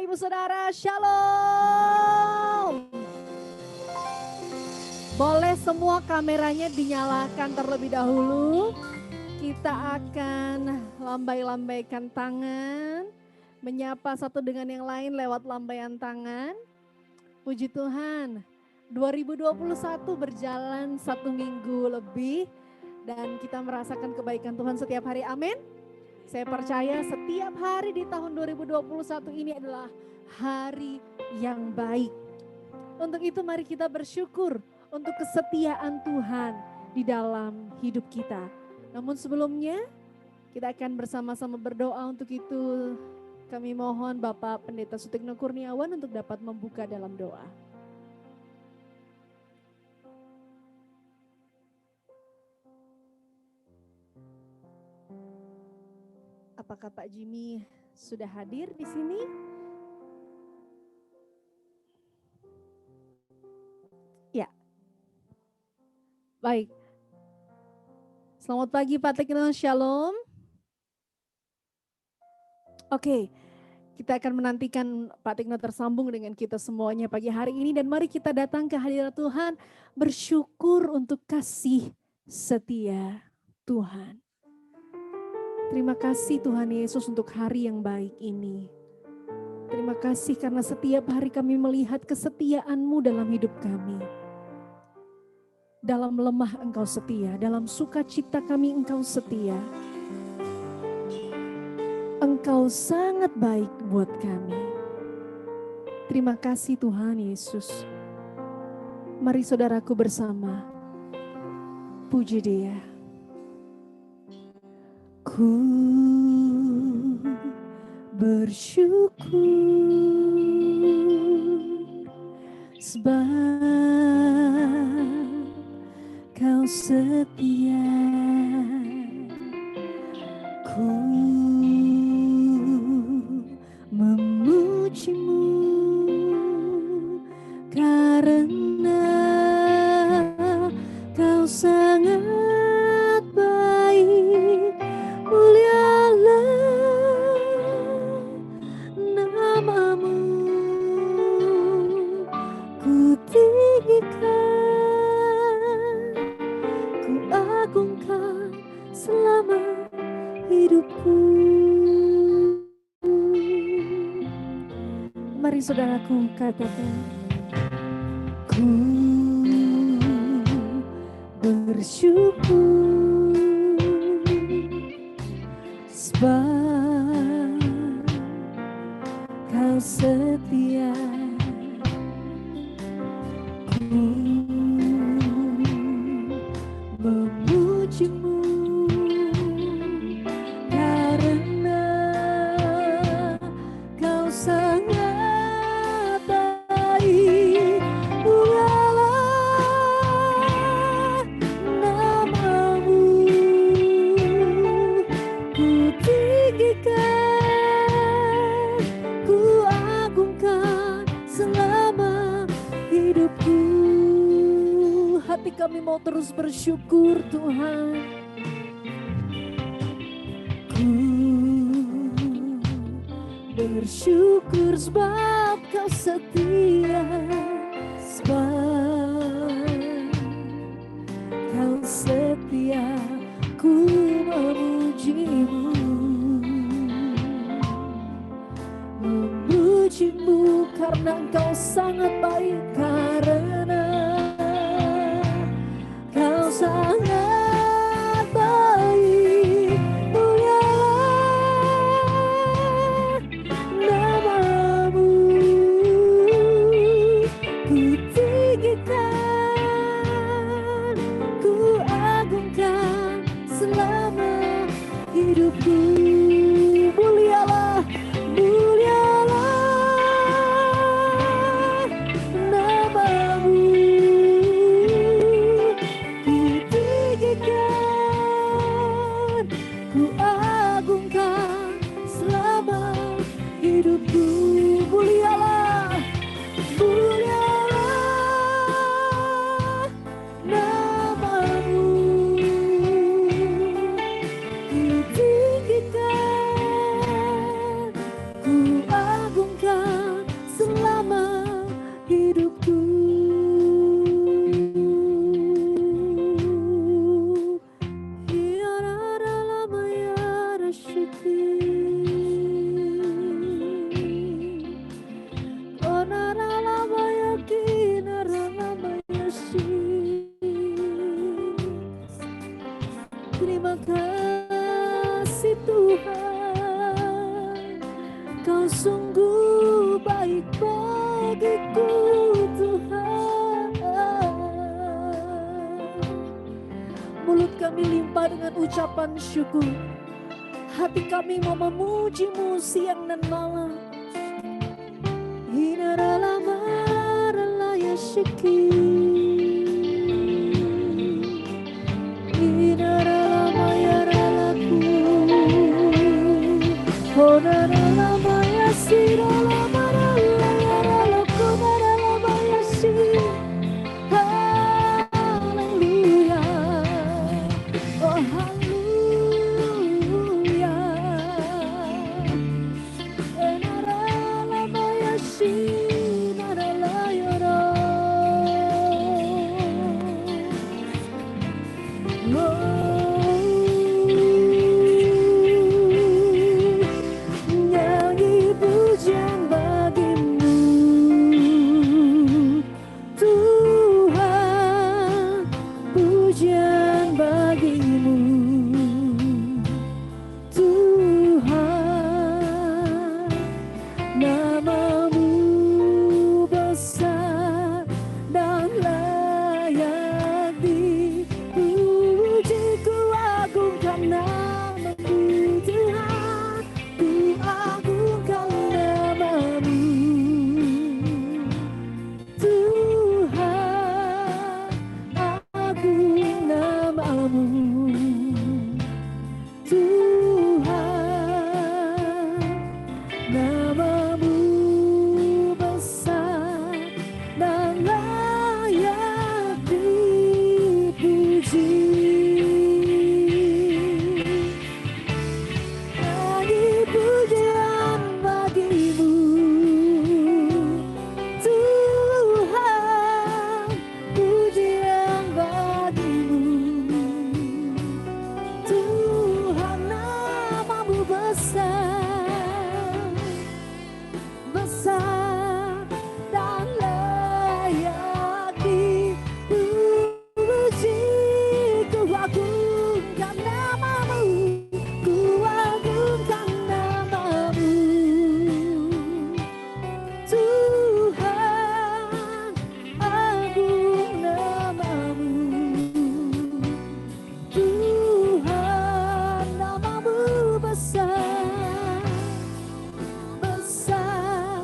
Bapak Ibu Saudara, Shalom. Boleh semua kameranya dinyalakan terlebih dahulu. Kita akan lambai-lambaikan tangan, menyapa satu dengan yang lain lewat lambaian tangan. Puji Tuhan, 2021 berjalan 1 minggu lebih dan kita merasakan kebaikan Tuhan setiap hari, amin. Saya percaya setiap hari di tahun 2021 ini adalah hari yang baik. Untuk itu mari kita bersyukur untuk kesetiaan Tuhan di dalam hidup kita. Namun sebelumnya kita akan bersama-sama berdoa. Untuk itu kami mohon Bapak Pendeta Sutikno Kurniawan untuk dapat membuka dalam doa. Apakah Pak Jimmy sudah hadir di sini? Ya. Baik. Selamat pagi Pak Tekno, Shalom. Oke, kita akan menantikan Pak Tekno tersambung dengan kita semuanya pagi hari ini. Dan mari kita datang ke hadirat Tuhan, bersyukur untuk kasih setia Tuhan. Terima kasih Tuhan Yesus untuk hari yang baik ini. Terima kasih karena setiap hari kami melihat kesetiaan-Mu dalam hidup kami. Dalam lemah Engkau setia, dalam sukacita kami Engkau setia. Engkau sangat baik buat kami. Terima kasih Tuhan Yesus. Mari saudaraku bersama, puji Dia. Ku bersyukur sebab Kau setia. Ku memuji-Mu karena Kau sangat baik. Mulialah nama-Mu, ku tinggikan, ku agungkan selama hidupku. Mari saudaraku katakan, ku bersyukur sebab Kau setia. Ku memuji-Mu karena Kau sangat baik. Mulialah nama-Mu, ku tinggikan, ku agungkan selama hidupku. Hati kami mau terus bersyukur Tuhan. Ku bersyukur sebab Kau setia, sebab Kau setia. Ku memuji-Mu, memuji-Mu karena Engkau sangat baik, karena Kau sangat baik. Mulialah nama-Mu, ku tinggikan, ku agungkan selama hidupku. Mulialah, mulialah nama-Mu, ku tinggikan, ku agungkan selama hidupku. Mulialah, mulialah nama-Mu, ku tinggikan, Terima kasih Tuhan, Kau sungguh baik bagiku Tuhan. Mulut kami limpah dengan ucapan syukur, hati kami mau memuji-Mu siang dan malam. Inaralamaralaya syiki, inaralamayaralaku, honaralamaya siralamaralaku, naralamaya si. Haleluya, oh haleluya. Enaralamaya si, naralayara. Nyanyi pujian bagimu Tuhan, pujian bagimu Tuhan. Namamu besar dan layak dipuji. Ku agungkan namamu Tuhan, ku agungkan namamu Tuhan, agung namamu Tuhan. Namamu besar dan layak dipuji. Nyanyi pujian bagimu Tuhan, pujian bagimu Tuhan. Namamu besar, besar dan layak dipuji. Ku agungkan namamu, ku agungkan namamu Tuhan, agung namamu Tuhan. Namamu besar, besar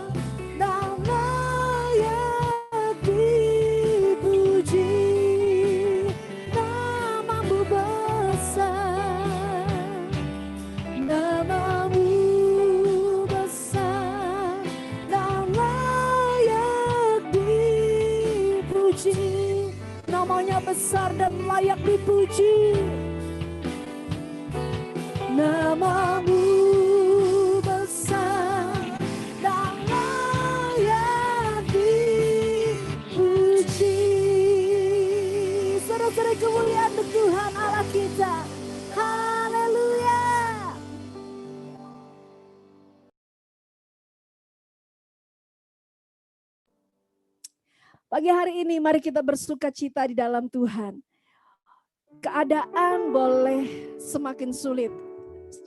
dan layak dipuji. Namamu besar, namamu besar dan layak dipuji. Namanya besar dan layak dipuji. Namamu besar dan layak dipuji. Saudara-saudara, kemuliaan Tuhan Allah kita. Haleluya. Pagi hari ini mari kita bersuka cita di dalam Tuhan. Keadaan boleh semakin sulit.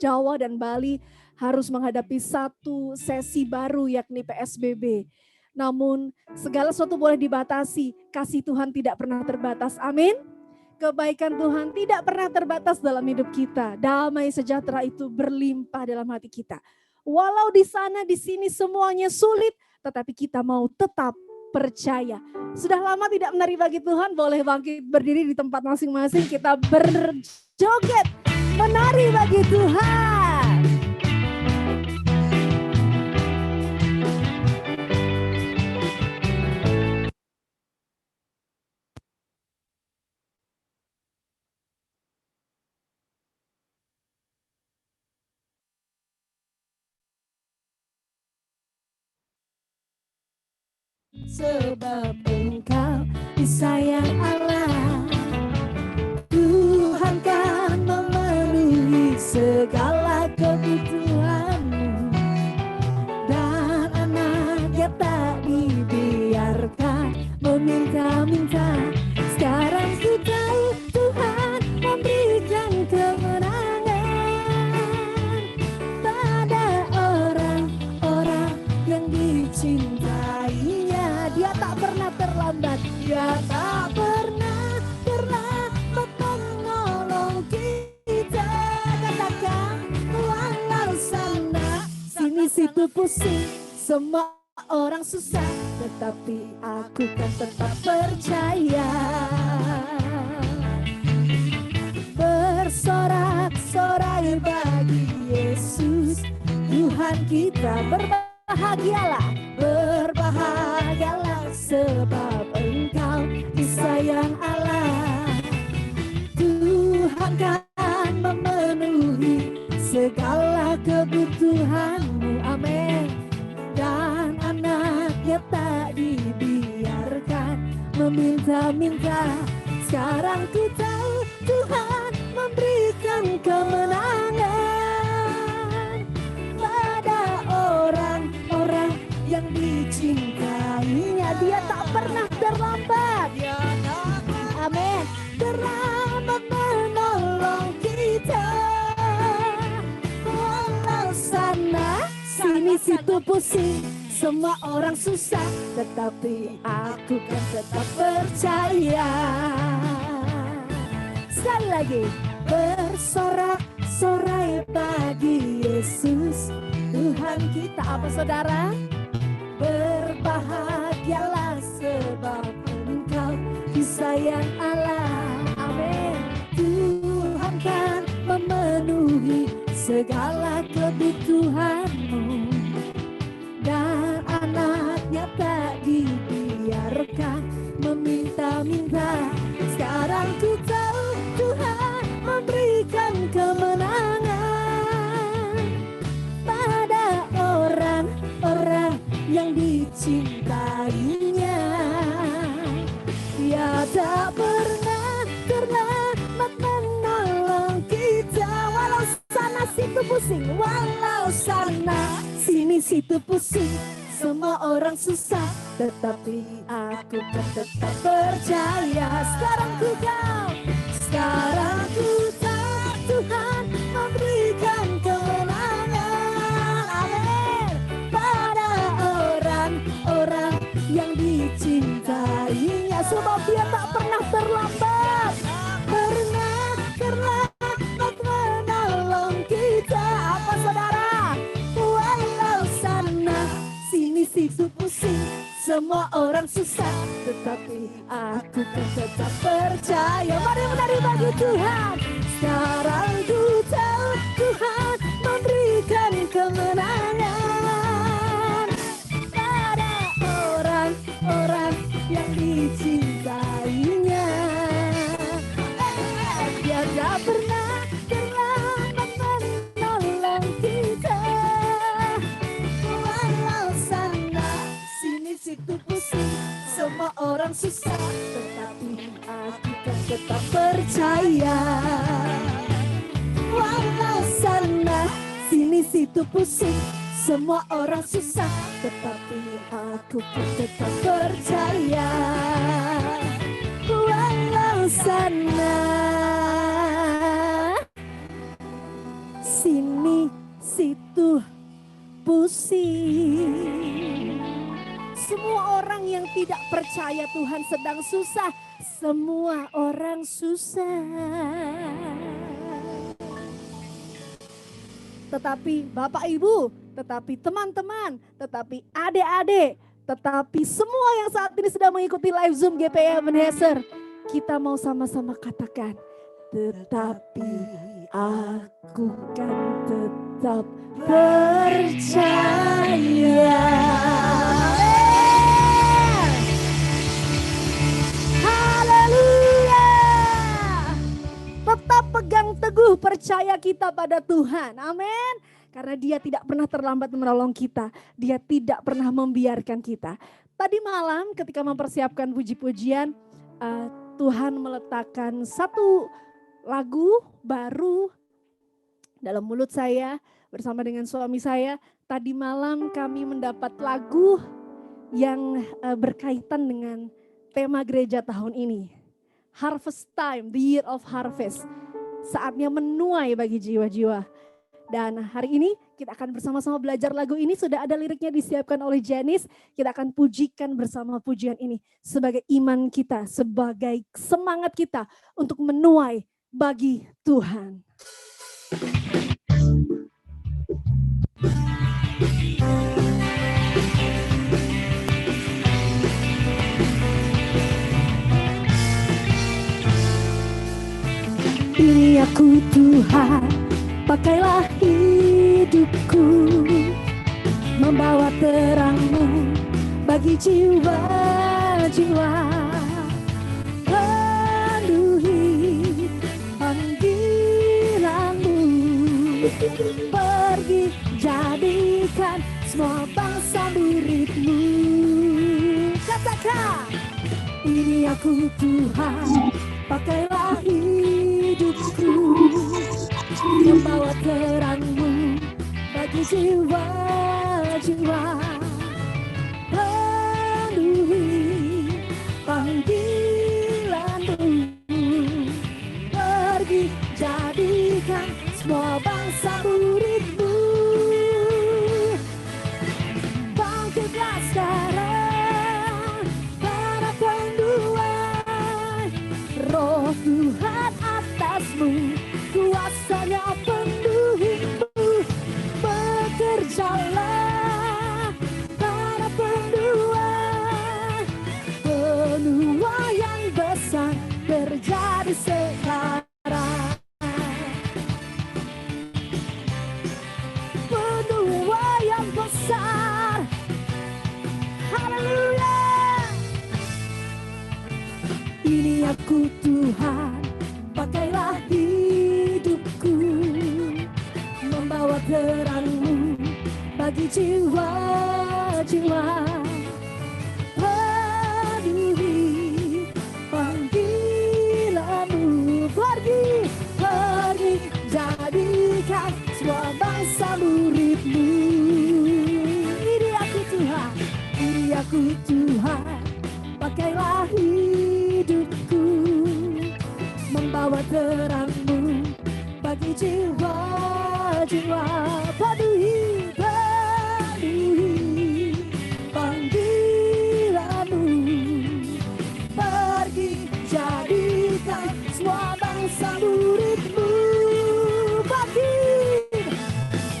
Jawa dan Bali harus menghadapi satu sesi baru yakni PSBB. Namun segala sesuatu boleh dibatasi, kasih Tuhan tidak pernah terbatas. Amin. Kebaikan Tuhan tidak pernah terbatas dalam hidup kita. Damai sejahtera itu berlimpah dalam hati kita. Walau di sana di sini semuanya sulit, tetapi kita mau tetap percaya. Sudah lama tidak menari bagi Tuhan, boleh bangkit berdiri di tempat masing-masing, kita berjoget menari bagi Tuhan. Sebab Engkau disayang Allah, Tuhan kan memenuhi segala kebutuhanmu, dan anaknya tak dibiarkan meminta-minta. Sekarang ku tahu Tuhan memberikan terlambat. Dia tak pernah terlambat menolong kita. Katakan walau sana sini situ pusing, semua orang susah, tetapi aku kan tetap percaya. Bersorak-sorai bagi Yesus Tuhan kita. Berbahagialah, berbahagialah, sebab Engkau disayang Allah. Tuhan kan memenuhi segala kebutuhanmu, amin. Dan anaknya tak dibiarkan meminta-minta. Sekarang ku tahu Tuhan memberikan kemenangan pada orang-orang yang dicintainya. Dia tak pernah terlambat, amin, terlambat menolong kita. Walau sana sini situ pusing, semua orang susah, tetapi aku kan tetap percaya. Sekali lagi, bersorak-sorai bagi Yesus Tuhan kita. Apa saudara? Berbahagialah sebab Engkau disayang Allah, amin. Tuhan kan memenuhi segala kebutuhanmu, dan anaknya tak dibiarkan meminta-minta. Sekarang ku tahu Tuhan memberikan kemenangan pada orang-orang yang dicintainya. Dia tak pernah terlambat menolong kita. Walau sana situ pusing, walau sana sini situ pusing, semua orang susah, tetapi aku kan tetap percaya. Sekarang ku tahu Tuhan memberikan kemenangan, amin, pada orang-orang yang dicintainya. Sebab dia tak pernah terlambat, terlambat menolong kita. Apa saudara? Walau sana sini situ pusing, semua orang susah, tetapi aku kan tetap percaya. Mari menari bagi Tuhan. Sekarang ku tahu Tuhan memberikan kemenangan pada orang-orang yang dicintainya. Dia tak pernah terlambat menolong kita. Walau sana sini situ pusing, semua orang susah, tetapi aku kan tetap percaya. Walau sana sini situ pusing, semua orang susah, tetapi aku kan tetap percaya. Walau sana sini situ pusing. Semua orang yang tidak percaya Tuhan sedang susah. Semua orang susah. Tetapi Bapak Ibu, tetapi teman-teman, tetapi adik-adik, tetapi semua yang saat ini sedang mengikuti live Zoom GPI Ebenezer, kita mau sama-sama katakan, tetapi aku kan tetap percaya. Haleluya. Tetap pegang teguh percaya kita pada Tuhan. Amin. Karena dia tidak pernah terlambat menolong kita. Dia tidak pernah membiarkan kita. Tadi malam ketika mempersiapkan puji-pujian, Tuhan meletakkan satu lagu baru dalam mulut saya bersama dengan suami saya. Tadi malam kami mendapat lagu yang berkaitan dengan tema gereja tahun ini. Harvest time, the year of harvest. Saatnya menuai bagi jiwa-jiwa. Dan hari ini kita akan bersama-sama belajar lagu ini. Sudah ada liriknya disiapkan oleh Janice. Kita akan pujikan bersama pujian ini sebagai iman kita, sebagai semangat kita untuk menuai bagi Tuhan. Ini aku Tuhan, pakailah hidupku, membawa terang-Mu bagi jiwa-jiwa. Penuhi panggilan-Mu, pergi jadikan semua bangsa murid-Mu. Katakan, ini aku Tuhan, pakailah hidupku, membawa terang-Mu bagi jiwa-jiwa. Penuhi panggilan-Mu, pergi jadikan semua bangsa murid-Mu. Bangkitlah sekarang para penduai, Roh Tuhan atas-Mu, kuasanya penuhi-Mu. Bekerjalah para penduai, penuaian besar terjadi sekarang. Penuaian besar, haleluya. Ini aku Tuhan, pakailah hidupku, membawa terang-Mu bagi jiwa-jiwa. Penuhi panggilan-Mu, pergi jadikan semua bangsa murid-Mu. Ini aku Tuhan, ini aku Tuhan, pakailah hidupku, membawa terang-Mu bagi jiwa-jiwa. Penuhi panggilan-Mu, pergi jadikan semua bangsa murid-Mu.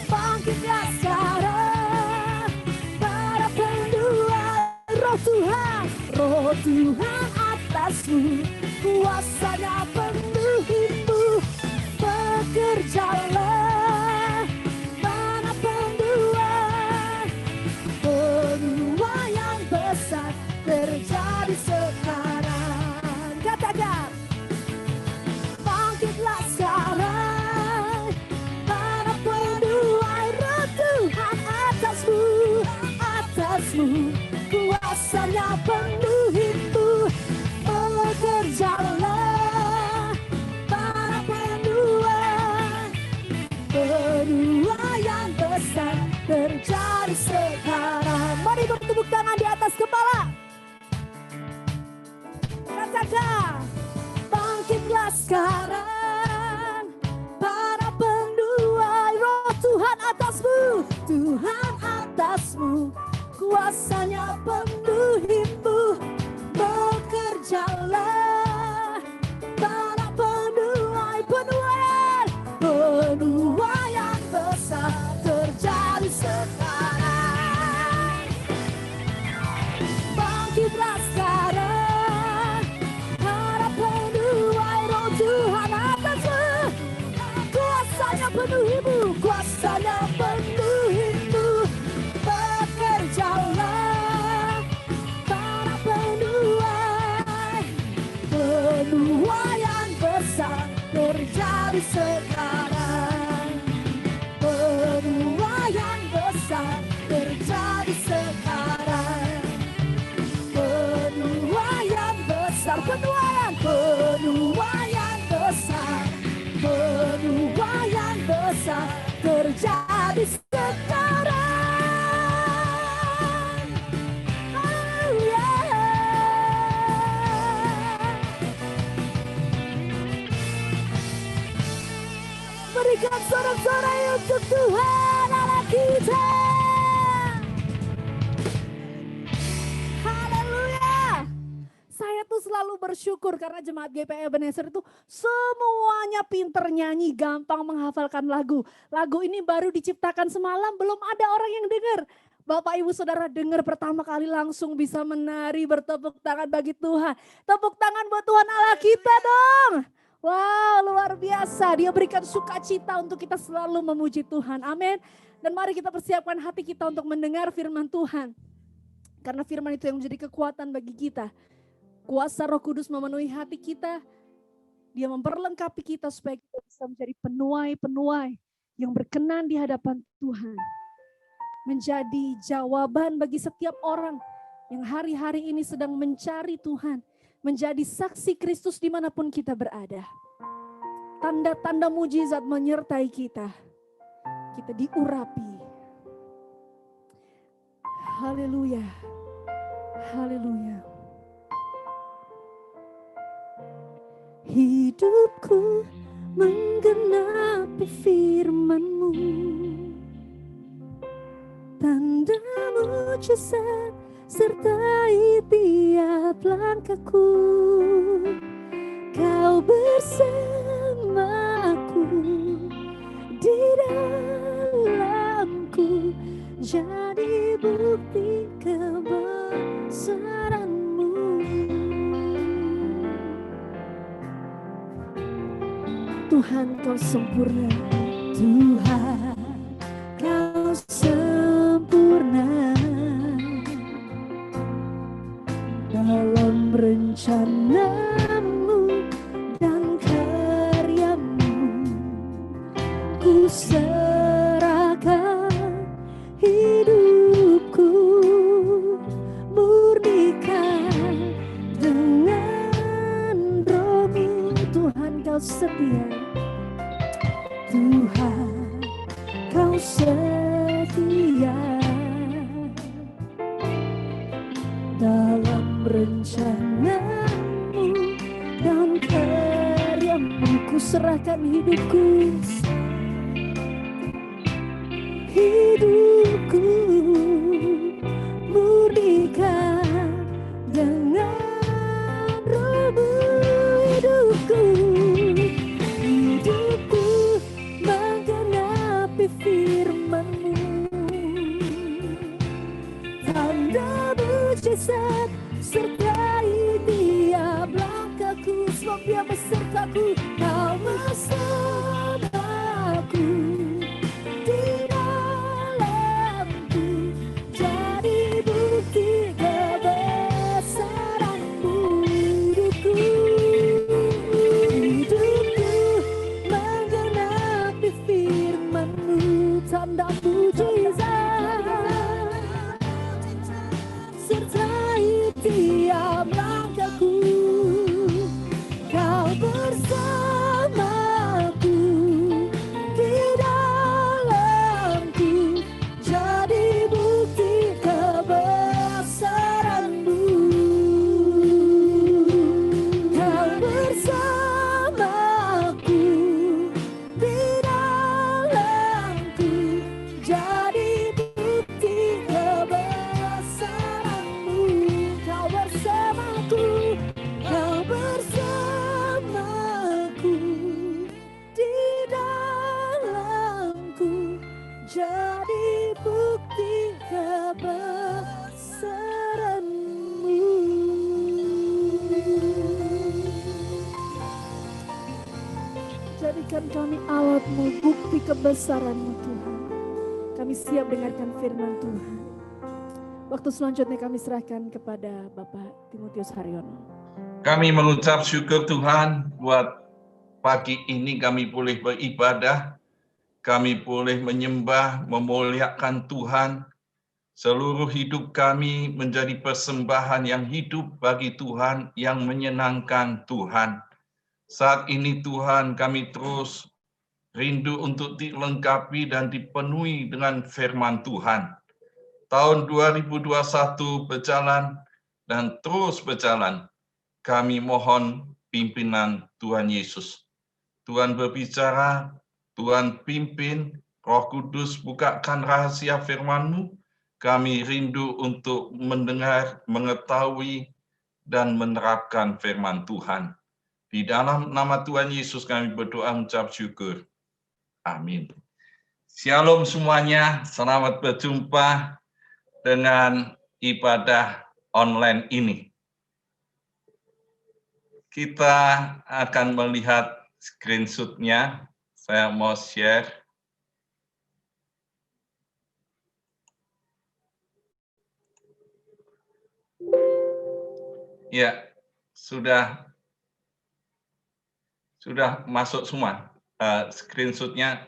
Bangkitlah sekarang para penduai, Roh Tuhan atas-Mu, kuasanya penuhi-Mu. Bekerjalah para penduai, penuaian besar terjadi sekarang. Katakan, bangkitlah sekarang para penduai, Roh Tuhan atas-Mu, kuasanya penuhi-Mu. Bekerjalah para penduai, penuaian besar terjadi sekarang. Mari bertepuk tangan di atas kepala. Katakan, bangkitlah sekarang para penduai, Roh Tuhan atas-Mu, kuasanya penuhi-Mu. Bekerjalah para penduai, penuaian besar terjadi sekarang. Bangkitlah sekarang para penduai, Roh Tuhan atas-Mu, kuasanya penuhi-Mu, kuasanya penuhi-Mu. Bekerjalah para penduai, penuaian besar terjadi sekarang. Penuaian besar terjadi sekarang. Penuaian besar, penuaian besar, penuaian besar terjadi sekarang. Mari berikan sorak-sorai untuk Tuhan Allah kita. Haleluya. Saya tuh selalu bersyukur karena jemaat GPI Ebenezer itu semuanya pinter nyanyi, gampang menghafalkan lagu. Lagu ini baru diciptakan semalam, belum ada orang yang dengar. Bapak Ibu Saudara dengar pertama kali langsung bisa menari, bertepuk tangan bagi Tuhan. Tepuk tangan buat Tuhan Allah kita dong. Wow, luar biasa. Dia berikan sukacita untuk kita selalu memuji Tuhan. Amin. Dan mari kita persiapkan hati kita untuk mendengar firman Tuhan. Karena firman itu yang menjadi kekuatan bagi kita. Kuasa Roh Kudus memenuhi hati kita. Dia memperlengkapi kita supaya kita bisa menjadi penuai-penuai yang berkenan di hadapan Tuhan. Menjadi jawaban bagi setiap orang yang hari-hari ini sedang mencari Tuhan. Menjadi saksi Kristus dimanapun kita berada. Tanda-tanda mujizat menyertai kita. Kita diurapi. Haleluya. Haleluya. Hidupku menggenapi firman-Mu. Tanda mujizat sertai tiap langkahku. Kau bersama aku di dalamku, jadi bukti kebesaran-Mu. Tuhan kau sempurna, Tuhan kau sempurna dalam rencana-Mu dan karya-Mu. Ku serahkan hidupku, murnikan dengan Roh-Mu. Tuhan kau setia, Tuhan kau setia dalam rencana-Mu dan karya-Mu. Ku serahkan hidupku, hidupku murnikan dengan Roh-Mu. Hidupku menggenapi firman-Mu. Tanda mujizat sertai tiap langkahku, sebab Dia besertaku. Kau bersamaku di dalamku, jadi bukti kebesaran-Mu. Hidupku menggenapi firman-Mu. Tanda mujizat sertai tiap langkahku. Kau bersamaku di dalamku, jadi bukti kebesaran-Mu. Kau bersamaku di dalamku, jadi bukti kebesaran-Mu. Kau bersamaku, kau bersamaku di dalamku, jadi bukti kebesaran-Mu. Jadikan kami alat-Mu, bukti kebesaran-Mu Tuhan. Kami siap dengarkan firman Tuhan. Waktu selanjutnya kami serahkan kepada Bapak Timotius Haryono. Kami mengucap syukur Tuhan buat pagi ini kami boleh beribadah, kami boleh menyembah, memuliakan Tuhan. Seluruh hidup kami menjadi persembahan yang hidup bagi Tuhan, yang menyenangkan Tuhan. Saat ini Tuhan, kami terus rindu untuk dilengkapi dan dipenuhi dengan firman Tuhan. Tahun 2021 berjalan dan terus berjalan. Kami mohon pimpinan Tuhan Yesus. Tuhan berbicara, Tuhan pimpin, Roh Kudus bukakan rahasia firman-Mu. Kami rindu untuk mendengar, mengetahui, dan menerapkan firman Tuhan. Di dalam nama Tuhan Yesus kami berdoa mengucap syukur. Amin. Shalom semuanya, selamat berjumpa dengan ibadah online ini. Kita akan melihat screenshot-nya. Saya mau share. Ya, sudah masuk semua screenshot-nya.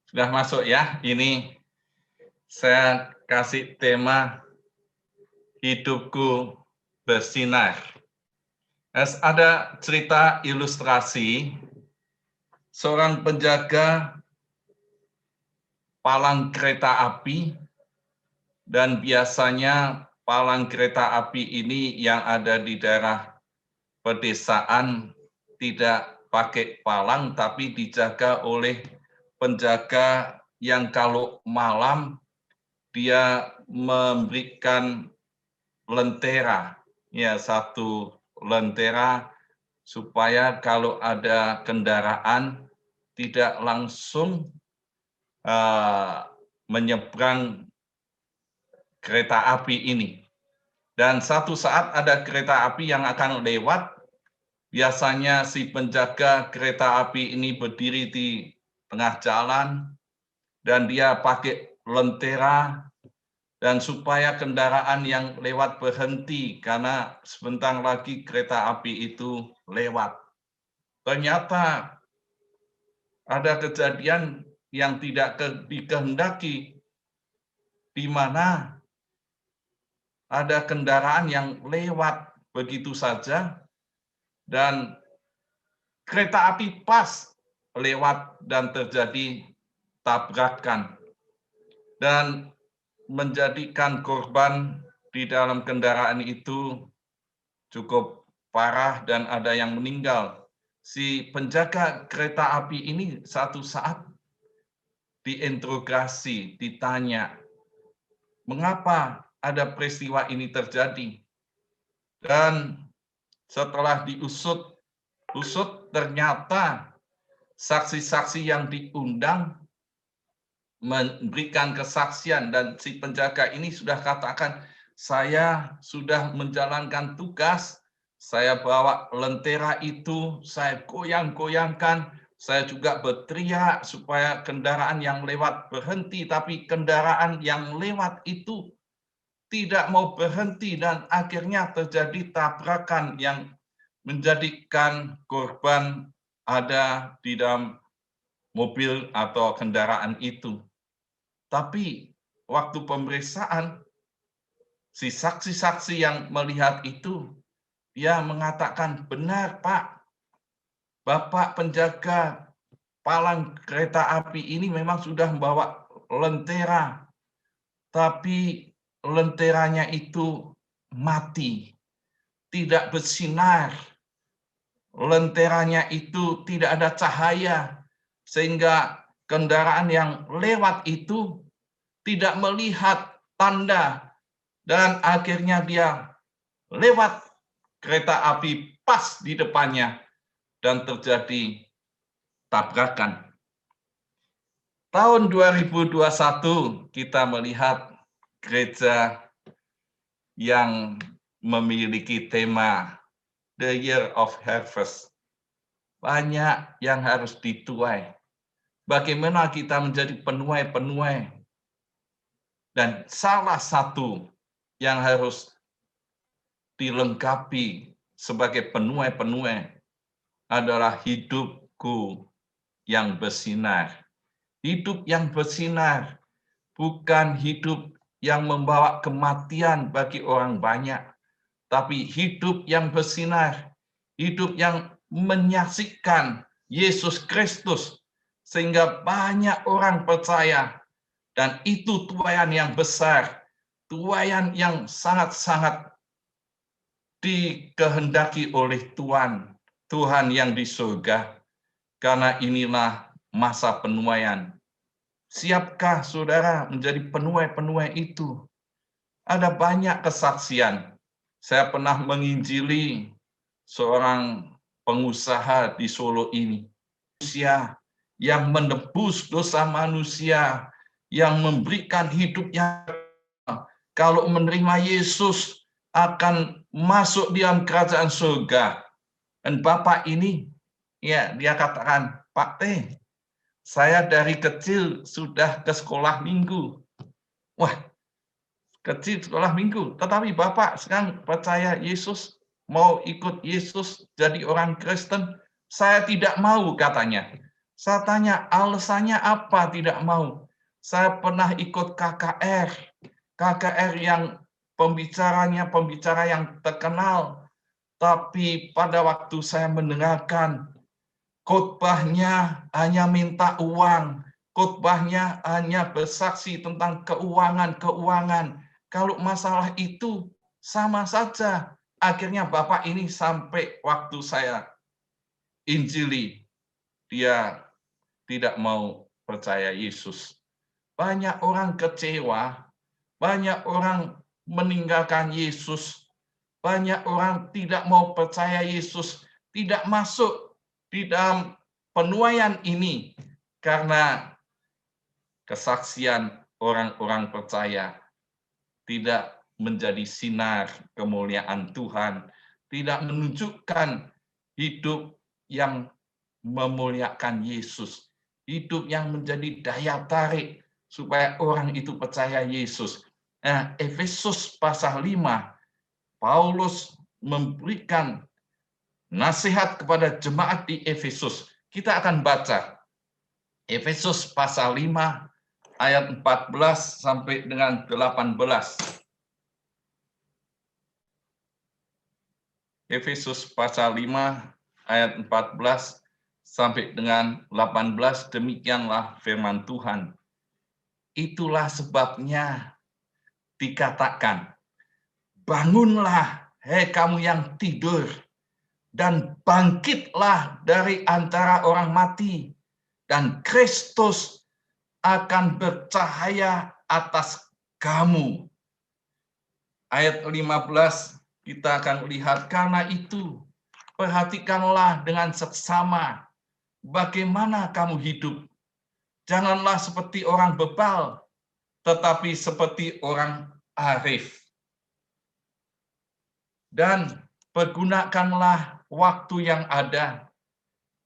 Sudah masuk ya. Ini saya kasih tema hidupku bersinar. Ada cerita ilustrasi seorang penjaga palang kereta api, dan biasanya palang kereta api ini yang ada di daerah pedesaan tidak pakai palang, tapi dijaga oleh penjaga yang kalau malam dia memberikan lentera, ya, satu lentera supaya kalau ada kendaraan tidak langsung menyeberang kereta api ini. Dan satu saat ada kereta api yang akan lewat, biasanya si penjaga kereta api ini berdiri di tengah jalan, dan dia pakai lentera, dan supaya kendaraan yang lewat berhenti, karena sebentar lagi kereta api itu lewat. Ternyata ada kejadian yang tidak dikehendaki, di mana ada kendaraan yang lewat begitu saja, dan kereta api pas lewat dan terjadi tabrakan, dan menjadikan korban di dalam kendaraan itu cukup parah dan ada yang meninggal. Si penjaga kereta api ini satu saat diinterogasi, ditanya, mengapa ada peristiwa ini terjadi? Dan setelah diusut ternyata saksi-saksi yang diundang memberikan kesaksian, dan si penjaga ini sudah katakan, saya sudah menjalankan tugas, saya bawa lentera itu, saya goyang-goyangkan, saya juga berteriak supaya kendaraan yang lewat berhenti, tapi kendaraan yang lewat itu tidak mau berhenti, dan akhirnya terjadi tabrakan yang menjadikan korban ada di dalam mobil atau kendaraan itu. Tapi waktu pemeriksaan, si saksi-saksi yang melihat itu, dia mengatakan, benar Pak, Bapak penjaga palang kereta api ini memang sudah membawa lentera, tapi lenteranya itu mati, tidak bersinar. Lenteranya itu tidak ada cahaya, sehingga kendaraan yang lewat itu tidak melihat tanda, dan akhirnya dia lewat kereta api pas di depannya dan terjadi tabrakan. Tahun 2021 kita melihat gereja yang memiliki tema The Year of Harvest. Banyak yang harus dituai. Bagaimana kita menjadi penuai-penuai. Dan salah satu yang harus dilengkapi sebagai penuai-penuai adalah hidupku yang bersinar. Hidup yang bersinar bukan hidup yang membawa kematian bagi orang banyak, tapi hidup yang bersinar, hidup yang menyaksikan Yesus Kristus sehingga banyak orang percaya. Dan itu tuaian yang besar, tuaian yang sangat-sangat dikehendaki oleh Tuhan, Tuhan yang di surga. Karena inilah masa penuaian. Siapkah saudara menjadi penuai-penuai itu? Ada banyak kesaksian. Saya pernah menginjili seorang pengusaha di Solo ini. Manusia yang menebus dosa manusia, yang memberikan hidupnya. Kalau menerima Yesus akan masuk dalam kerajaan surga. Dan Bapak ini, ya dia katakan, Pak T, saya dari kecil sudah ke sekolah minggu. Wah, kecil sekolah minggu. Tetapi Bapak sekarang percaya Yesus, mau ikut Yesus jadi orang Kristen. Saya tidak mau katanya. Saya tanya alasannya apa tidak mau. Saya pernah ikut KKR. KKR yang pembicara yang terkenal. Tapi pada waktu saya mendengarkan khotbahnya hanya minta uang, khotbahnya hanya bersaksi tentang keuangan. Kalau masalah itu sama saja. Akhirnya Bapak ini sampai waktu saya injili, dia tidak mau percaya Yesus. Banyak orang kecewa, banyak orang meninggalkan Yesus, banyak orang tidak mau percaya Yesus, tidak masuk di dalam penuaian ini karena kesaksian orang-orang percaya tidak menjadi sinar kemuliaan Tuhan, tidak menunjukkan hidup yang memuliakan Yesus, hidup yang menjadi daya tarik supaya orang itu percaya Yesus. Nah, Efesus pasal 5, Paulus memberikan nasihat kepada jemaat di Efesus. Kita akan baca Efesus pasal 5 ayat 14 sampai dengan 18. Efesus pasal 5 ayat 14 sampai dengan 18, demikianlah firman Tuhan. Itulah sebabnya dikatakan, bangunlah, hei kamu yang tidur, dan bangkitlah dari antara orang mati, dan Kristus akan bercahaya atas kamu. Ayat 15 kita akan lihat, karena itu perhatikanlah dengan seksama bagaimana kamu hidup. Janganlah seperti orang bebal, tetapi seperti orang arif. Dan pergunakanlah waktu yang ada,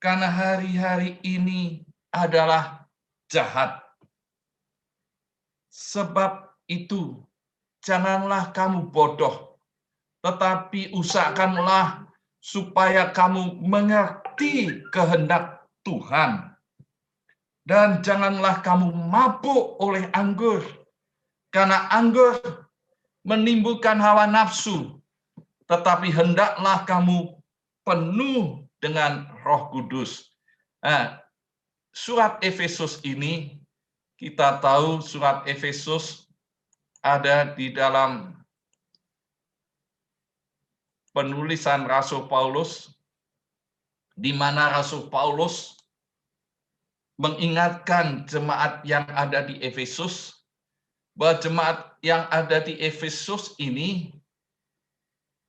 karena hari-hari ini adalah jahat. Sebab itu, janganlah kamu bodoh, tetapi usahakanlah supaya kamu mengerti kehendak Tuhan. Dan janganlah kamu mabuk oleh anggur, karena anggur menimbulkan hawa nafsu, tetapi hendaklah kamu penuh dengan Roh Kudus. Nah, surat Efesus ini, kita tahu surat Efesus ada di dalam penulisan Rasul Paulus, di mana Rasul Paulus mengingatkan jemaat yang ada di Efesus, bahwa jemaat yang ada di Efesus ini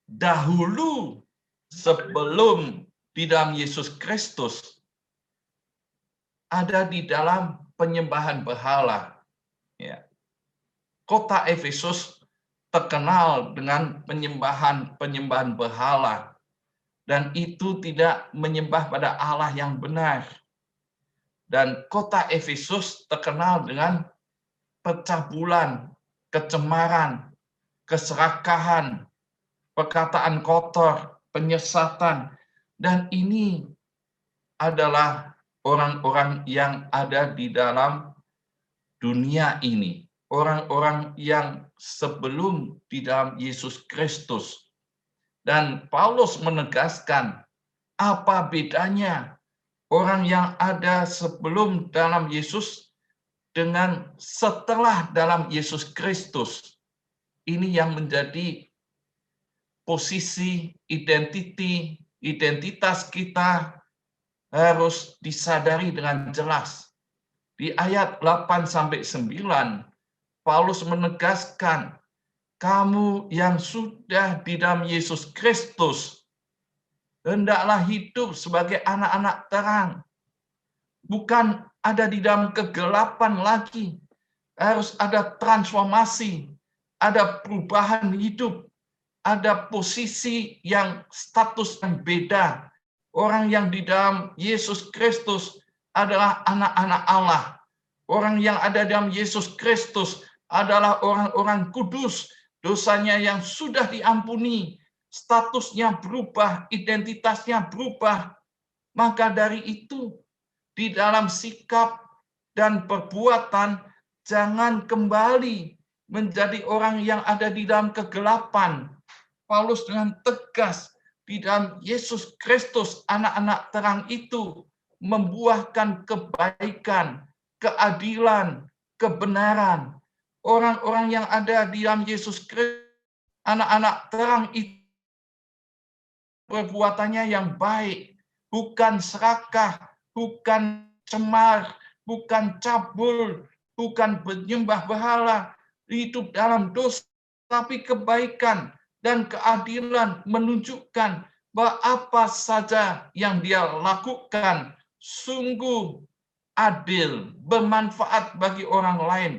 dahulu sebelum di dalam Yesus Kristus ada di dalam penyembahan berhala. Ya. Kota Efesus terkenal dengan penyembahan berhala, dan itu tidak menyembah pada Allah yang benar. Dan kota Efesus terkenal dengan pencabulan, kecemaran, keserakahan, perkataan kotor, penyesatan, dan ini adalah orang-orang yang ada di dalam dunia ini, orang-orang yang sebelum di dalam Yesus Kristus. Dan Paulus menegaskan apa bedanya orang yang ada sebelum dalam Yesus dengan setelah dalam Yesus Kristus. Ini yang menjadi posisi identitas kita harus disadari dengan jelas. Di ayat 8-9, Paulus menegaskan, kamu yang sudah di dalam Yesus Kristus, hendaklah hidup sebagai anak-anak terang. Bukan ada di dalam kegelapan lagi. Harus ada transformasi, ada perubahan hidup, ada posisi yang status yang beda. Orang yang di dalam Yesus Kristus adalah anak-anak Allah. Orang yang ada dalam Yesus Kristus adalah orang-orang kudus. Dosanya yang sudah diampuni, statusnya berubah, identitasnya berubah. Maka dari itu, di dalam sikap dan perbuatan, jangan kembali menjadi orang yang ada di dalam kegelapan. Paulus dengan tegas, di dalam Yesus Kristus, anak-anak terang itu membuahkan kebaikan, keadilan, kebenaran. Orang-orang yang ada di dalam Yesus Kristus, anak-anak terang itu perbuatannya yang baik, bukan serakah, bukan cemar, bukan cabul, bukan menyembah berhala, hidup dalam dosa, tapi kebaikan dan keadilan menunjukkan bahwa apa saja yang dia lakukan sungguh adil, bermanfaat bagi orang lain,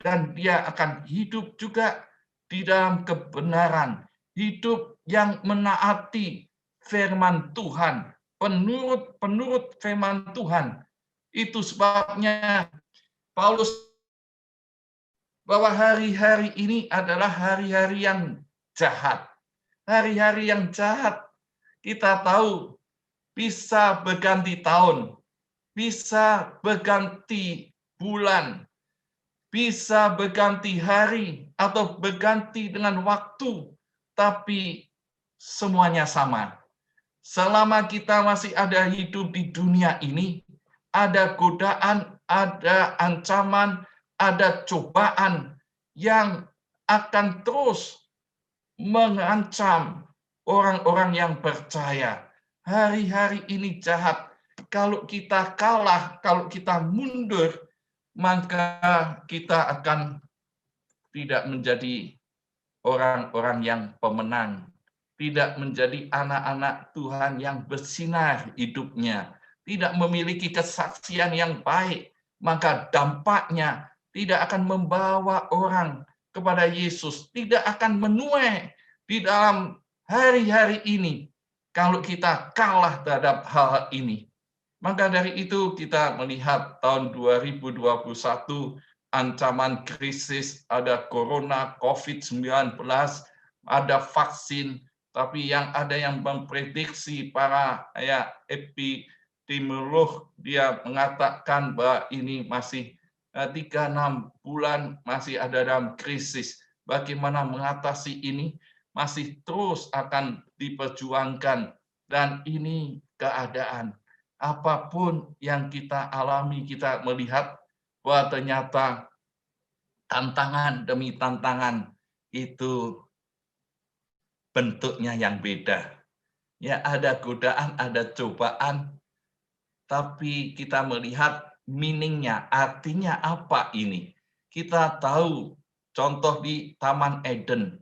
dan dia akan hidup juga di dalam kebenaran, hidup yang menaati firman Tuhan, penurut firman Tuhan. Itu sebabnya Paulus bahwa hari-hari ini adalah hari-hari yang jahat. Hari-hari yang jahat, kita tahu bisa berganti tahun, bisa berganti bulan, bisa berganti hari atau berganti dengan waktu, tapi semuanya sama. Selama kita masih ada hidup di dunia ini, ada godaan, ada ancaman, ada cobaan yang akan terus mengancam orang-orang yang percaya. Hari-hari ini jahat. Kalau kita kalah, kalau kita mundur, maka kita akan tidak menjadi orang-orang yang pemenang, tidak menjadi anak-anak Tuhan yang bersinar hidupnya, tidak memiliki kesaksian yang baik, maka dampaknya tidak akan membawa orang kepada Yesus, tidak akan menuai di dalam hari-hari ini kalau kita kalah terhadap hal ini. Maka dari itu kita melihat tahun 2021 ancaman krisis, ada corona, COVID-19, ada vaksin, tapi yang ada yang memprediksi para epidemiolog, dia mengatakan bahwa ini masih 3-6 bulan masih ada dalam krisis. Bagaimana mengatasi ini masih terus akan diperjuangkan, dan ini keadaan. Apapun yang kita alami, kita melihat bahwa ternyata tantangan demi tantangan itu bentuknya yang beda. Ya, ada godaan, ada cobaan, tapi kita melihat meaning-nya, artinya apa ini. Kita tahu contoh di Taman Eden,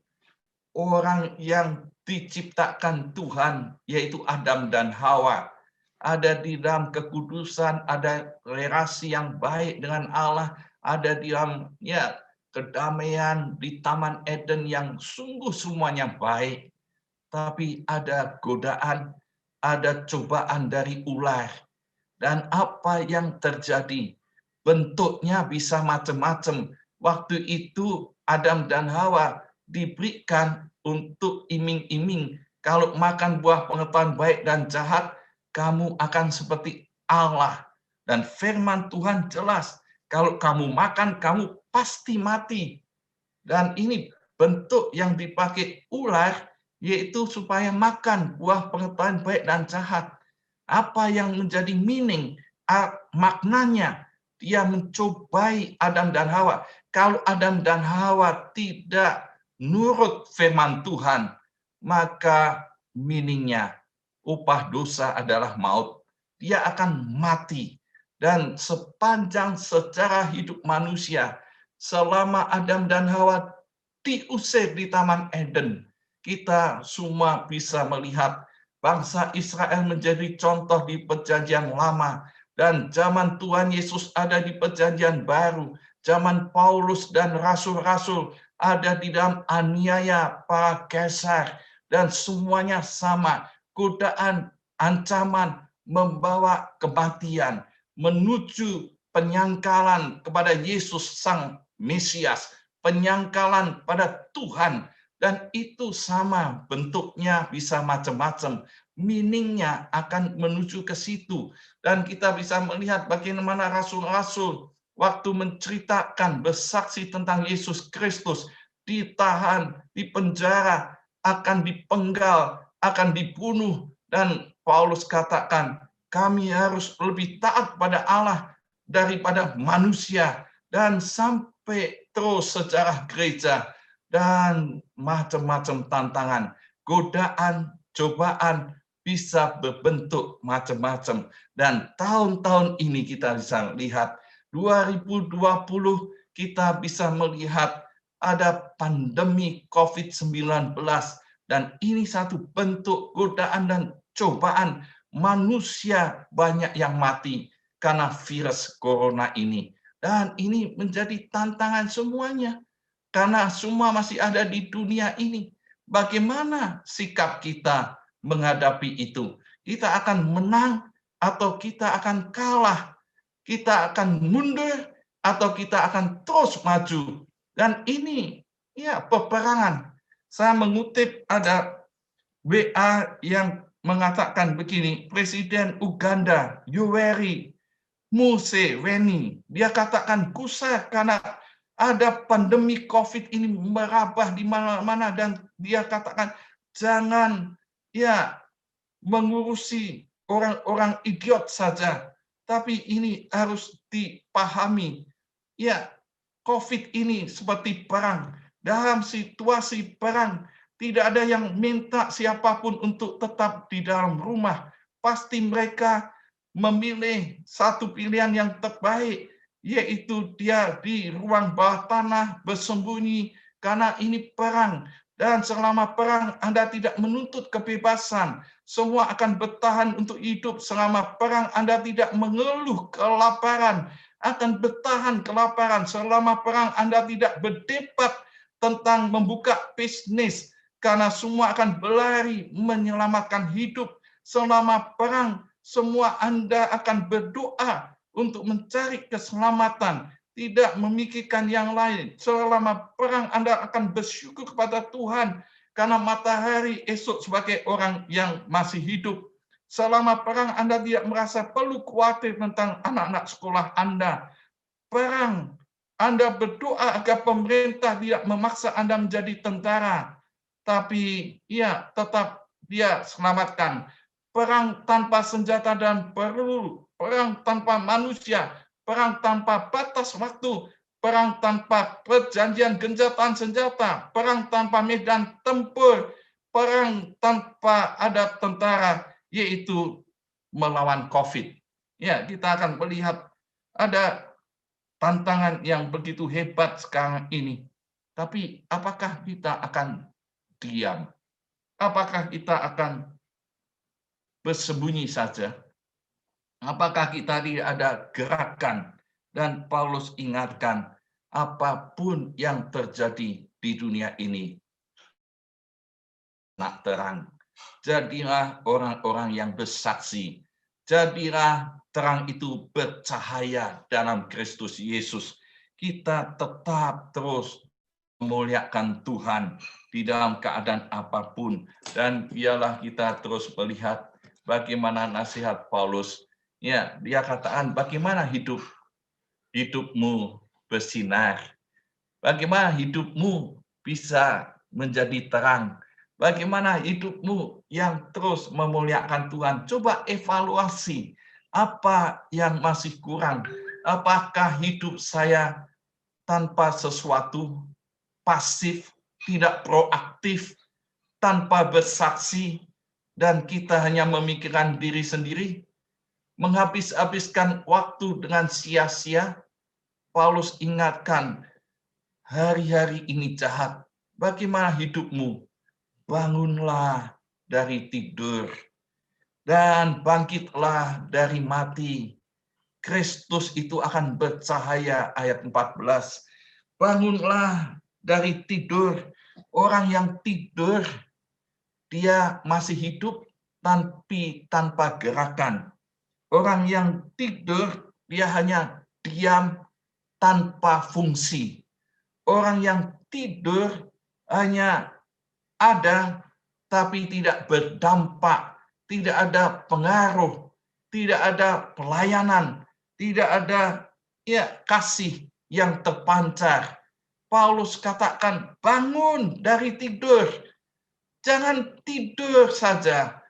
orang yang diciptakan Tuhan, yaitu Adam dan Hawa, ada di dalam kekudusan, ada relasi yang baik dengan Allah, ada di dalam kedamaian di Taman Eden yang sungguh semuanya baik. Tapi ada godaan, ada cobaan dari ular. Dan apa yang terjadi? Bentuknya bisa macam-macam. Waktu itu Adam dan Hawa diberikan untuk iming-iming, kalau makan buah pengetahuan baik dan jahat, kamu akan seperti Allah. Dan firman Tuhan jelas, kalau kamu makan, kamu pasti mati. Dan ini bentuk yang dipakai ular, yaitu supaya makan buah pengetahuan baik dan jahat. Apa yang menjadi meaning, maknanya? Dia mencobai Adam dan Hawa. Kalau Adam dan Hawa tidak nurut firman Tuhan, maka meaningnya upah dosa adalah maut. Dia akan mati. Dan sepanjang sejarah hidup manusia, selama Adam dan Hawa diusir di Taman Eden, kita semua bisa melihat bangsa Israel menjadi contoh di Perjanjian Lama, dan zaman Tuhan Yesus ada di Perjanjian Baru. Zaman Paulus dan rasul-rasul ada di dalam aniaya para kaisar, dan semuanya sama. Godaan, ancaman membawa kematian menuju penyangkalan kepada Yesus Sang Mesias, penyangkalan pada Tuhan. Dan itu sama bentuknya, bisa macam-macam. Meaningnya akan menuju ke situ. Dan kita bisa melihat bagaimana rasul-rasul waktu menceritakan, bersaksi tentang Yesus Kristus, ditahan, dipenjara, akan dipenggal, akan dibunuh. Dan Paulus katakan, kami harus lebih taat pada Allah daripada manusia. Dan sampai terus sejarah gereja, dan macam-macam tantangan, godaan, cobaan, bisa berbentuk macam-macam. Dan tahun-tahun ini kita bisa lihat, 2020 kita bisa melihat ada pandemi COVID-19, dan ini satu bentuk godaan dan cobaan. Manusia banyak yang mati karena virus corona ini. Dan ini menjadi tantangan semuanya, karena semua masih ada di dunia ini. Bagaimana sikap kita menghadapi itu? Kita akan menang atau kita akan kalah? Kita akan mundur atau kita akan terus maju? Dan ini ya peperangan. Saya mengutip ada WA yang mengatakan begini, Presiden Uganda Yoweri Museveni, dia katakan gusar karena ada pandemi COVID ini merabah di mana-mana, dan dia katakan jangan ya mengurusi orang-orang idiot saja, tapi ini harus dipahami. Ya, COVID ini seperti perang. Dalam situasi perang, tidak ada yang minta siapapun untuk tetap di dalam rumah. Pasti mereka memilih satu pilihan yang terbaik, yaitu dia di ruang bawah tanah bersembunyi, karena ini perang. Dan selama perang Anda tidak menuntut kebebasan, semua akan bertahan untuk hidup. Selama perang Anda tidak mengeluh kelaparan, akan bertahan kelaparan. Selama perang Anda tidak berdebat tentang membuka bisnis, karena semua akan berlari menyelamatkan hidup. Selama perang, semua Anda akan berdoa untuk mencari keselamatan, tidak memikirkan yang lain. Selama perang Anda akan bersyukur kepada Tuhan karena matahari esok sebagai orang yang masih hidup. Selama perang Anda tidak merasa perlu khawatir tentang anak-anak sekolah Anda. Perang Anda berdoa agar pemerintah tidak memaksa Anda menjadi tentara, tapi ya tetap dia selamatkan. Perang tanpa senjata dan peluru, perang tanpa manusia, perang tanpa batas waktu, perang tanpa perjanjian gencatan senjata, perang tanpa medan tempur, perang tanpa ada tentara, yaitu melawan COVID. Ya, kita akan melihat ada tantangan yang begitu hebat sekarang ini. Tapi apakah kita akan diam? Apakah kita akan bersembunyi saja? Apakah kita tidak ada gerakan? Dan Paulus ingatkan, apapun yang terjadi di dunia ini, nak terang. Jadilah orang-orang yang bersaksi. Jadilah terang itu bercahaya dalam Kristus Yesus. Kita tetap terus memuliakan Tuhan di dalam keadaan apapun. Dan biarlah kita terus melihat bagaimana nasihat Paulus. Ya, dia katakan bagaimana hidupmu bersinar. Bagaimana hidupmu bisa menjadi terang. Bagaimana hidupmu yang terus memuliakan Tuhan? Coba evaluasi apa yang masih kurang. Apakah hidup saya tanpa sesuatu, pasif, tidak proaktif, tanpa bersaksi, dan kita hanya memikirkan diri sendiri, menghabis-habiskan waktu dengan sia-sia? Paulus ingatkan, hari-hari ini jahat. Bagaimana hidupmu? Bangunlah dari tidur dan bangkitlah dari mati. Kristus itu akan bercahaya, ayat 14. Bangunlah dari tidur. Orang yang tidur, dia masih hidup tapi tanpa gerakan. Orang yang tidur, dia hanya diam tanpa fungsi. Orang yang tidur hanya ada tapi tidak berdampak, tidak ada pengaruh, tidak ada pelayanan, tidak ada kasih yang terpancar. Paulus katakan, bangun dari tidur. Jangan tidur saja,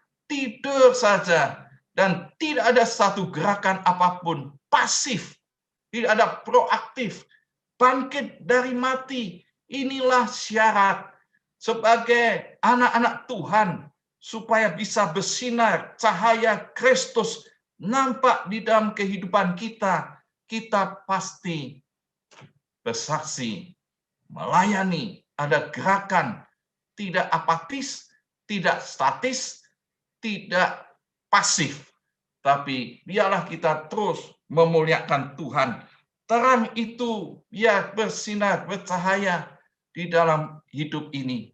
dan tidak ada satu gerakan apapun, pasif, tidak ada proaktif, bangkit dari mati. Inilah syarat sebagai anak-anak Tuhan, supaya bisa bersinar cahaya Kristus nampak di dalam kehidupan kita. Kita pasti bersaksi, melayani, ada gerakan, tidak apatis, tidak statis, tidak pasif. Tapi biarlah kita terus memuliakan Tuhan. Terang itu biar bersinar, bercahaya di dalam hidup ini.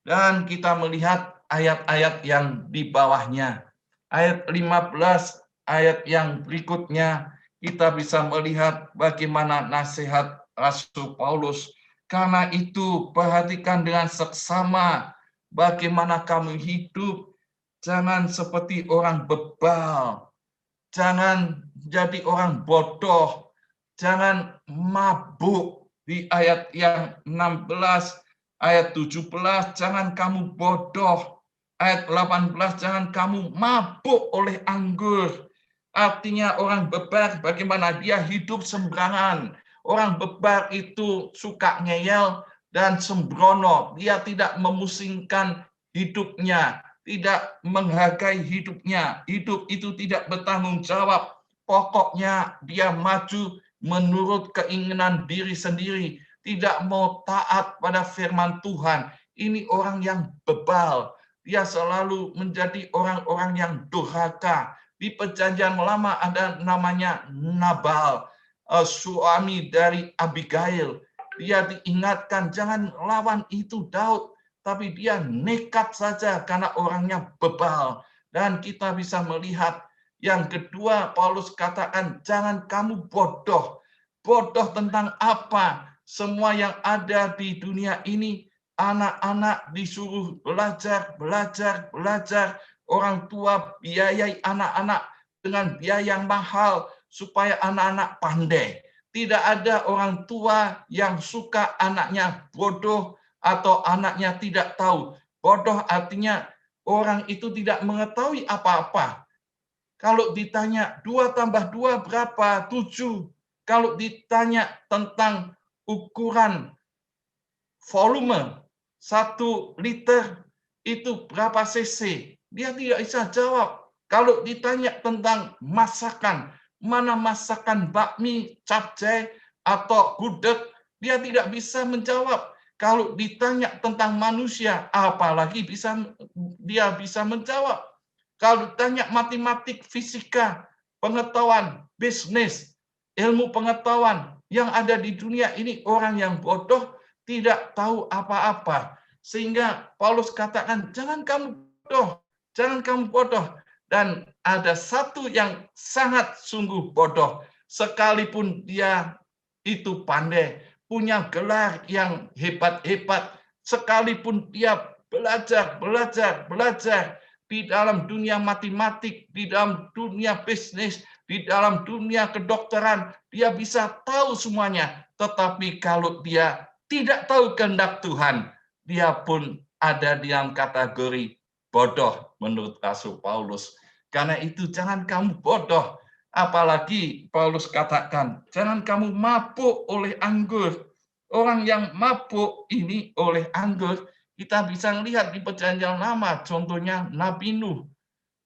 Dan kita melihat ayat-ayat yang di bawahnya. Ayat 15, ayat yang berikutnya, kita bisa melihat bagaimana nasihat Rasul Paulus. Karena itu, perhatikan dengan seksama bagaimana kamu hidup. Jangan seperti orang bebal. Jangan jadi orang bodoh. Jangan mabuk. Di ayat yang 16, ayat 17, jangan kamu bodoh. Ayat 18, jangan kamu mabuk oleh anggur. Artinya orang bebal, bagaimana dia hidup sembarangan. Orang bebal itu suka ngeyel dan sembrono. Dia tidak memusingkan hidupnya, tidak menghargai hidupnya. Hidup itu tidak bertanggung jawab. Pokoknya dia maju menurut keinginan diri sendiri, tidak mau taat pada firman Tuhan. Ini orang yang bebal. Dia selalu menjadi orang-orang yang durhaka. Di perjanjian lama ada namanya Nabal, suami dari Abigail. Dia diingatkan, jangan lawan itu Daud. Tapi dia nekat saja karena orangnya bebal. Dan kita bisa melihat yang kedua, Paulus katakan, jangan kamu bodoh. Bodoh tentang apa? Semua yang ada di dunia ini, anak-anak disuruh belajar. Orang tua biayai anak-anak dengan biaya yang mahal supaya anak-anak pandai. Tidak ada orang tua yang suka anaknya bodoh atau anaknya tidak tahu. Bodoh artinya orang itu tidak mengetahui apa-apa. Kalau ditanya 2 tambah 2 berapa? 7. Kalau ditanya tentang ukuran volume 1 liter itu berapa cc, dia tidak bisa jawab. Kalau ditanya tentang masakan, mana masakan bakmi, capcay, atau gudeg, dia tidak bisa menjawab. Kalau ditanya tentang manusia, apalagi dia bisa menjawab. Kalau ditanya matematik, fisika, pengetahuan, bisnis, ilmu pengetahuan yang ada di dunia ini, orang yang bodoh tidak tahu apa-apa. Sehingga Paulus katakan, jangan kamu bodoh. Dan ada satu yang sangat sungguh bodoh, sekalipun dia itu pandai, punya gelar yang hebat-hebat, sekalipun dia belajar di dalam dunia matematik, di dalam dunia bisnis, di dalam dunia kedokteran, dia bisa tahu semuanya. Tetapi kalau dia tidak tahu kehendak Tuhan, dia pun ada di dalam kategori bodoh menurut Rasul Paulus. Karena itu jangan kamu bodoh. Apalagi Paulus katakan, jangan kamu mabuk oleh anggur. Orang yang mabuk ini oleh anggur, kita bisa lihat di Perjanjian Lama, contohnya Nabi Nuh.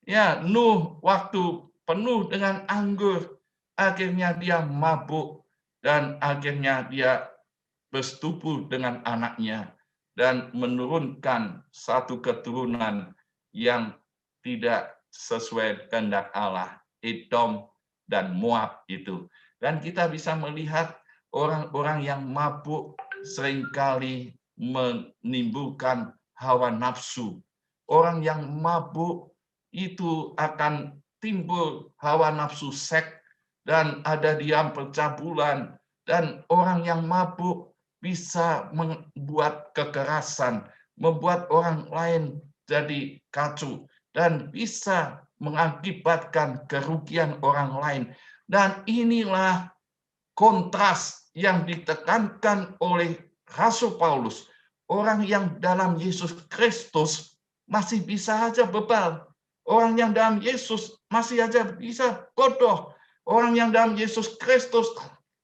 Ya, Nuh waktu penuh dengan anggur, akhirnya dia mabuk dan akhirnya dia bersetubuh dengan anaknya dan menurunkan satu keturunan yang tidak sesuai kehendak Allah, Edom dan Moab itu. Dan kita bisa melihat orang-orang yang mabuk seringkali menimbulkan hawa nafsu. Orang yang mabuk itu akan timbul hawa nafsu seks dan ada diam percabulan, dan orang yang mabuk bisa membuat kekerasan, membuat orang lain jadi kacau, dan bisa mengakibatkan kerugian orang lain. Dan inilah kontras yang ditekankan oleh Rasul Paulus. Orang yang dalam Yesus Kristus masih bisa saja bebal. Orang yang dalam Yesus masih saja bisa bodoh. Orang yang dalam Yesus Kristus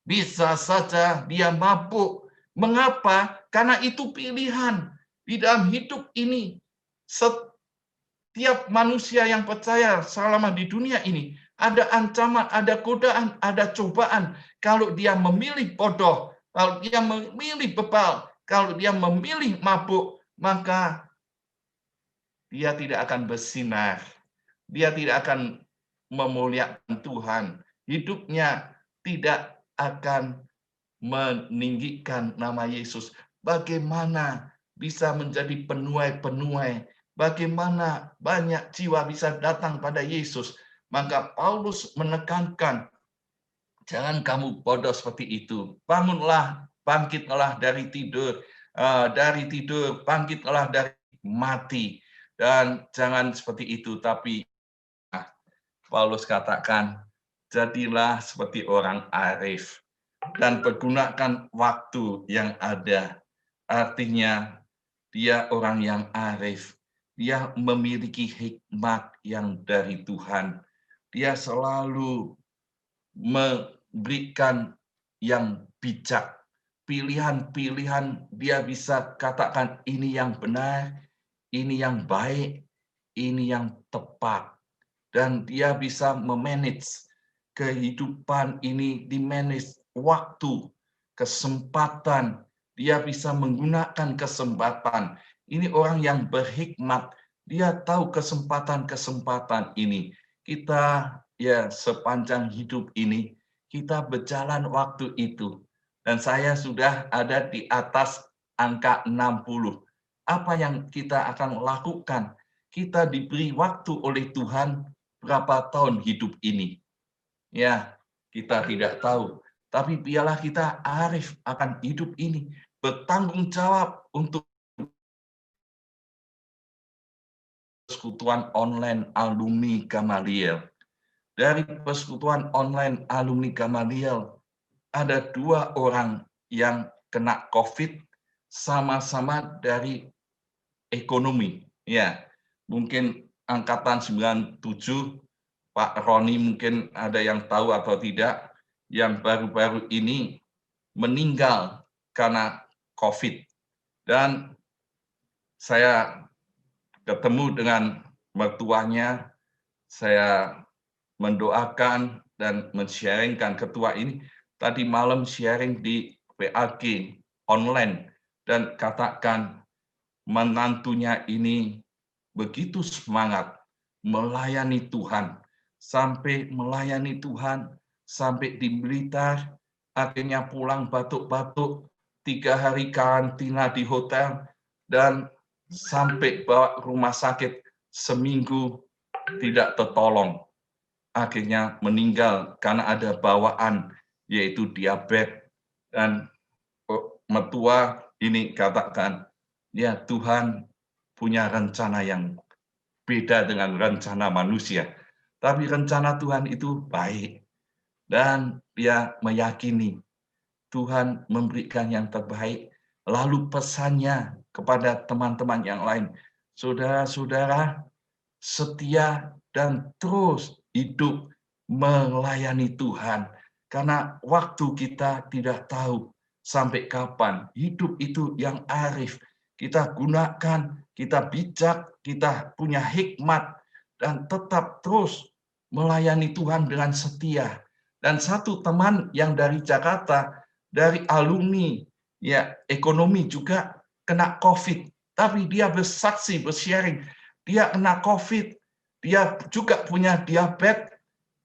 bisa saja dia mabuk. Mengapa? Karena itu pilihan di dalam hidup ini. Setiap manusia yang percaya selama di dunia ini, ada ancaman, ada godaan, ada cobaan. Kalau dia memilih bodoh, kalau dia memilih bebal, kalau dia memilih mabuk, maka dia tidak akan bersinar. Dia tidak akan memuliakan Tuhan. Hidupnya tidak akan meninggikan nama Yesus. Bagaimana bisa menjadi penuai-penuai? Bagaimana banyak jiwa bisa datang pada Yesus? Maka Paulus menekankan, jangan kamu bodoh seperti itu. Bangunlah, bangkitlah dari tidur. Bangkitlah dari mati. Dan jangan seperti itu, tapi Paulus katakan, jadilah seperti orang arif dan pergunakan waktu yang ada. Artinya, dia orang yang arif. Dia memiliki hikmat yang dari Tuhan. Dia selalu memberikan yang bijak. Pilihan-pilihan dia bisa katakan ini yang benar, ini yang baik, ini yang tepat. Dan dia bisa memanage kehidupan ini, dimanage waktu, kesempatan. Dia bisa menggunakan kesempatan. Ini orang yang berhikmat. Dia tahu kesempatan-kesempatan ini. Kita ya sepanjang hidup ini, kita berjalan waktu itu. Dan saya sudah ada di atas angka 60. Apa yang kita akan lakukan? Kita diberi waktu oleh Tuhan berapa tahun hidup ini. Ya, kita tidak tahu. Tapi biarlah kita arif akan hidup ini. Bertanggung jawab untuk persekutuan online alumni Gamaliel. Dari persekutuan online alumni Gamaliel, ada 2 orang yang kena COVID sama-sama dari ekonomi. Ya, mungkin angkatan 97, Pak Roni mungkin ada yang tahu atau tidak, yang baru-baru ini meninggal karena COVID. Dan saya ketemu dengan mertuanya, saya mendoakan dan men-sharingkan ketua ini. Tadi malam sharing di PAG online dan katakan menantunya ini begitu semangat melayani Tuhan, sampai melayani Tuhan, sampai di Blitar, akhirnya pulang batuk-batuk, 3 hari karantina di hotel, dan sampai bawa rumah sakit seminggu tidak tertolong. Akhirnya meninggal karena ada bawaan, yaitu diabetes. Dan mertua ini katakan, ya Tuhan punya rencana yang beda dengan rencana manusia. Tapi rencana Tuhan itu baik. Dan dia meyakini Tuhan memberikan yang terbaik. Lalu pesannya kepada teman-teman yang lain. Saudara-saudara, setia dan terus hidup melayani Tuhan. Karena waktu kita tidak tahu sampai kapan. Hidup itu yang arif. Kita gunakan, kita bijak, kita punya hikmat, dan tetap terus melayani Tuhan dengan setia. Dan satu teman yang dari Jakarta, dari alumni ya ekonomi juga kena COVID, tapi dia bersaksi, bersharing, dia kena COVID, dia juga punya diabetes,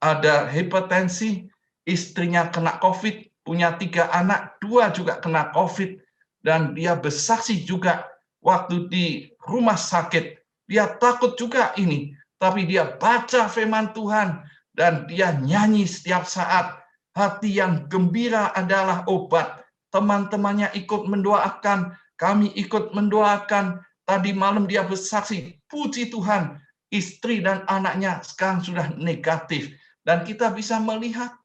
ada hipertensi, istrinya kena COVID, punya 3 anak, 2 juga kena COVID, dan dia bersaksi juga waktu di rumah sakit, dia takut juga ini, tapi dia baca firman Tuhan, dan dia nyanyi setiap saat. Hati yang gembira adalah obat. Teman-temannya ikut mendoakan, kami ikut mendoakan. Tadi malam dia bersaksi, puji Tuhan, istri dan anaknya sekarang sudah negatif. Dan kita bisa melihat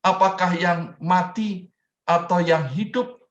apakah yang mati atau yang hidup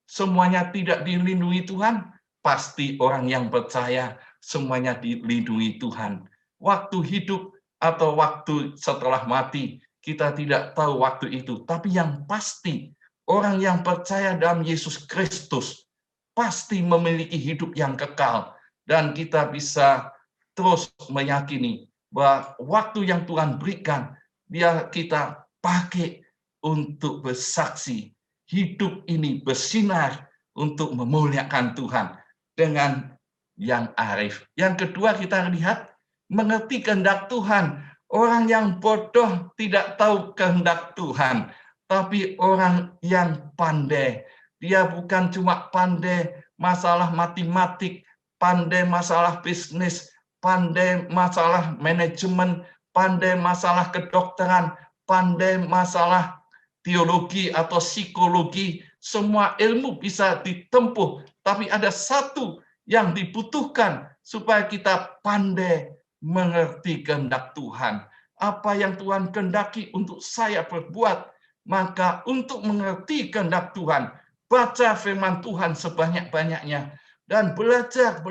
semuanya tidak dilindungi Tuhan. Pasti orang yang percaya semuanya dilindungi Tuhan. Waktu hidup atau waktu setelah mati, kita tidak tahu waktu itu. Tapi yang pasti, orang yang percaya dalam Yesus Kristus pasti memiliki hidup yang kekal. Dan kita bisa terus meyakini bahwa waktu yang Tuhan berikan, dia kita pakai untuk bersaksi. Hidup ini bersinar untuk memuliakan Tuhan dengan yang arif. Yang kedua kita lihat, mengerti kehendak Tuhan. Orang yang bodoh tidak tahu kehendak Tuhan, tapi orang yang pandai. Dia bukan cuma pandai masalah matematik, pandai masalah bisnis, pandai masalah manajemen, pandai masalah kedokteran, pandai masalah teologi atau psikologi. Semua ilmu bisa ditempuh, tapi ada satu yang dibutuhkan supaya kita pandai mengerti kehendak Tuhan. Apa yang Tuhan kehendaki untuk saya perbuat, maka untuk mengerti kehendak Tuhan, baca firman Tuhan sebanyak-banyaknya dan belajar.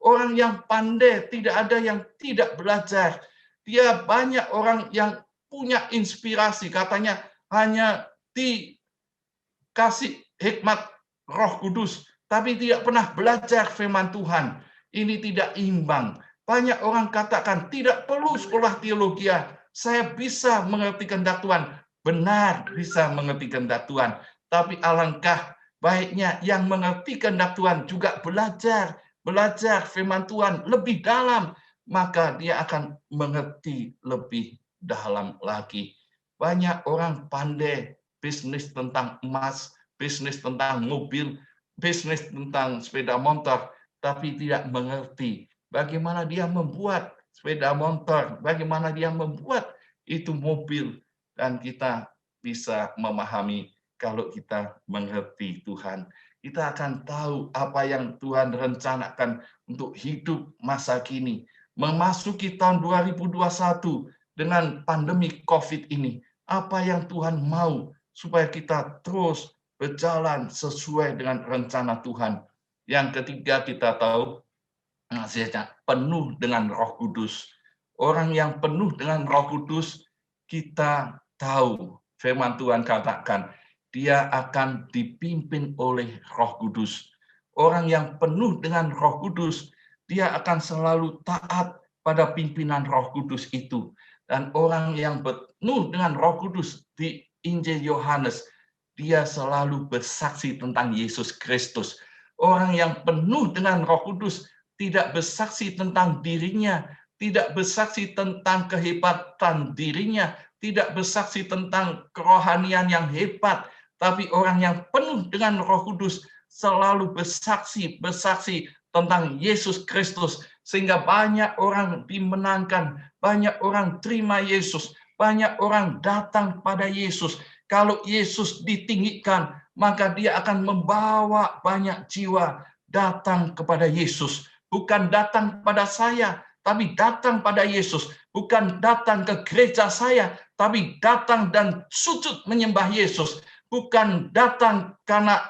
Orang yang pandai tidak ada yang tidak belajar. Dia banyak orang yang punya inspirasi, katanya hanya dikasih hikmat Roh Kudus, tapi tidak pernah belajar firman Tuhan. Ini tidak imbang. Banyak orang katakan, tidak perlu sekolah teologi, saya bisa mengerti kehendak Tuhan. Benar, bisa mengerti kehendak Tuhan. Tapi alangkah baiknya yang mengerti kehendak Tuhan juga belajar firman Tuhan lebih dalam, maka dia akan mengerti lebih dalam lagi. Banyak orang pandai bisnis tentang emas, bisnis tentang mobil, bisnis tentang sepeda motor, tapi tidak mengerti bagaimana dia membuat sepeda motor, bagaimana dia membuat itu mobil. Dan kita bisa memahami kalau kita mengerti Tuhan. Kita akan tahu apa yang Tuhan rencanakan untuk hidup masa kini. Memasuki tahun 2021 dengan pandemi COVID ini. Apa yang Tuhan mau supaya kita terus berjalan sesuai dengan rencana Tuhan. Yang ketiga kita tahu, penuh dengan Roh Kudus. Orang yang penuh dengan Roh Kudus, kita tahu firman Tuhan katakan, dia akan dipimpin oleh Roh Kudus. Orang yang penuh dengan Roh Kudus, dia akan selalu taat pada pimpinan Roh Kudus itu. Dan orang yang penuh dengan Roh Kudus di Injil Yohanes, dia selalu bersaksi tentang Yesus Kristus. Orang yang penuh dengan Roh Kudus tidak bersaksi tentang dirinya, tidak bersaksi tentang kehebatan dirinya, tidak bersaksi tentang kerohanian yang hebat, tapi orang yang penuh dengan Roh Kudus selalu bersaksi tentang Yesus Kristus, sehingga banyak orang dimenangkan, banyak orang terima Yesus, banyak orang datang pada Yesus. Kalau Yesus ditinggikan, maka dia akan membawa banyak jiwa datang kepada Yesus. Bukan datang pada saya, tapi datang pada Yesus. Bukan datang ke gereja saya, tapi datang dan sujud menyembah Yesus. Bukan datang karena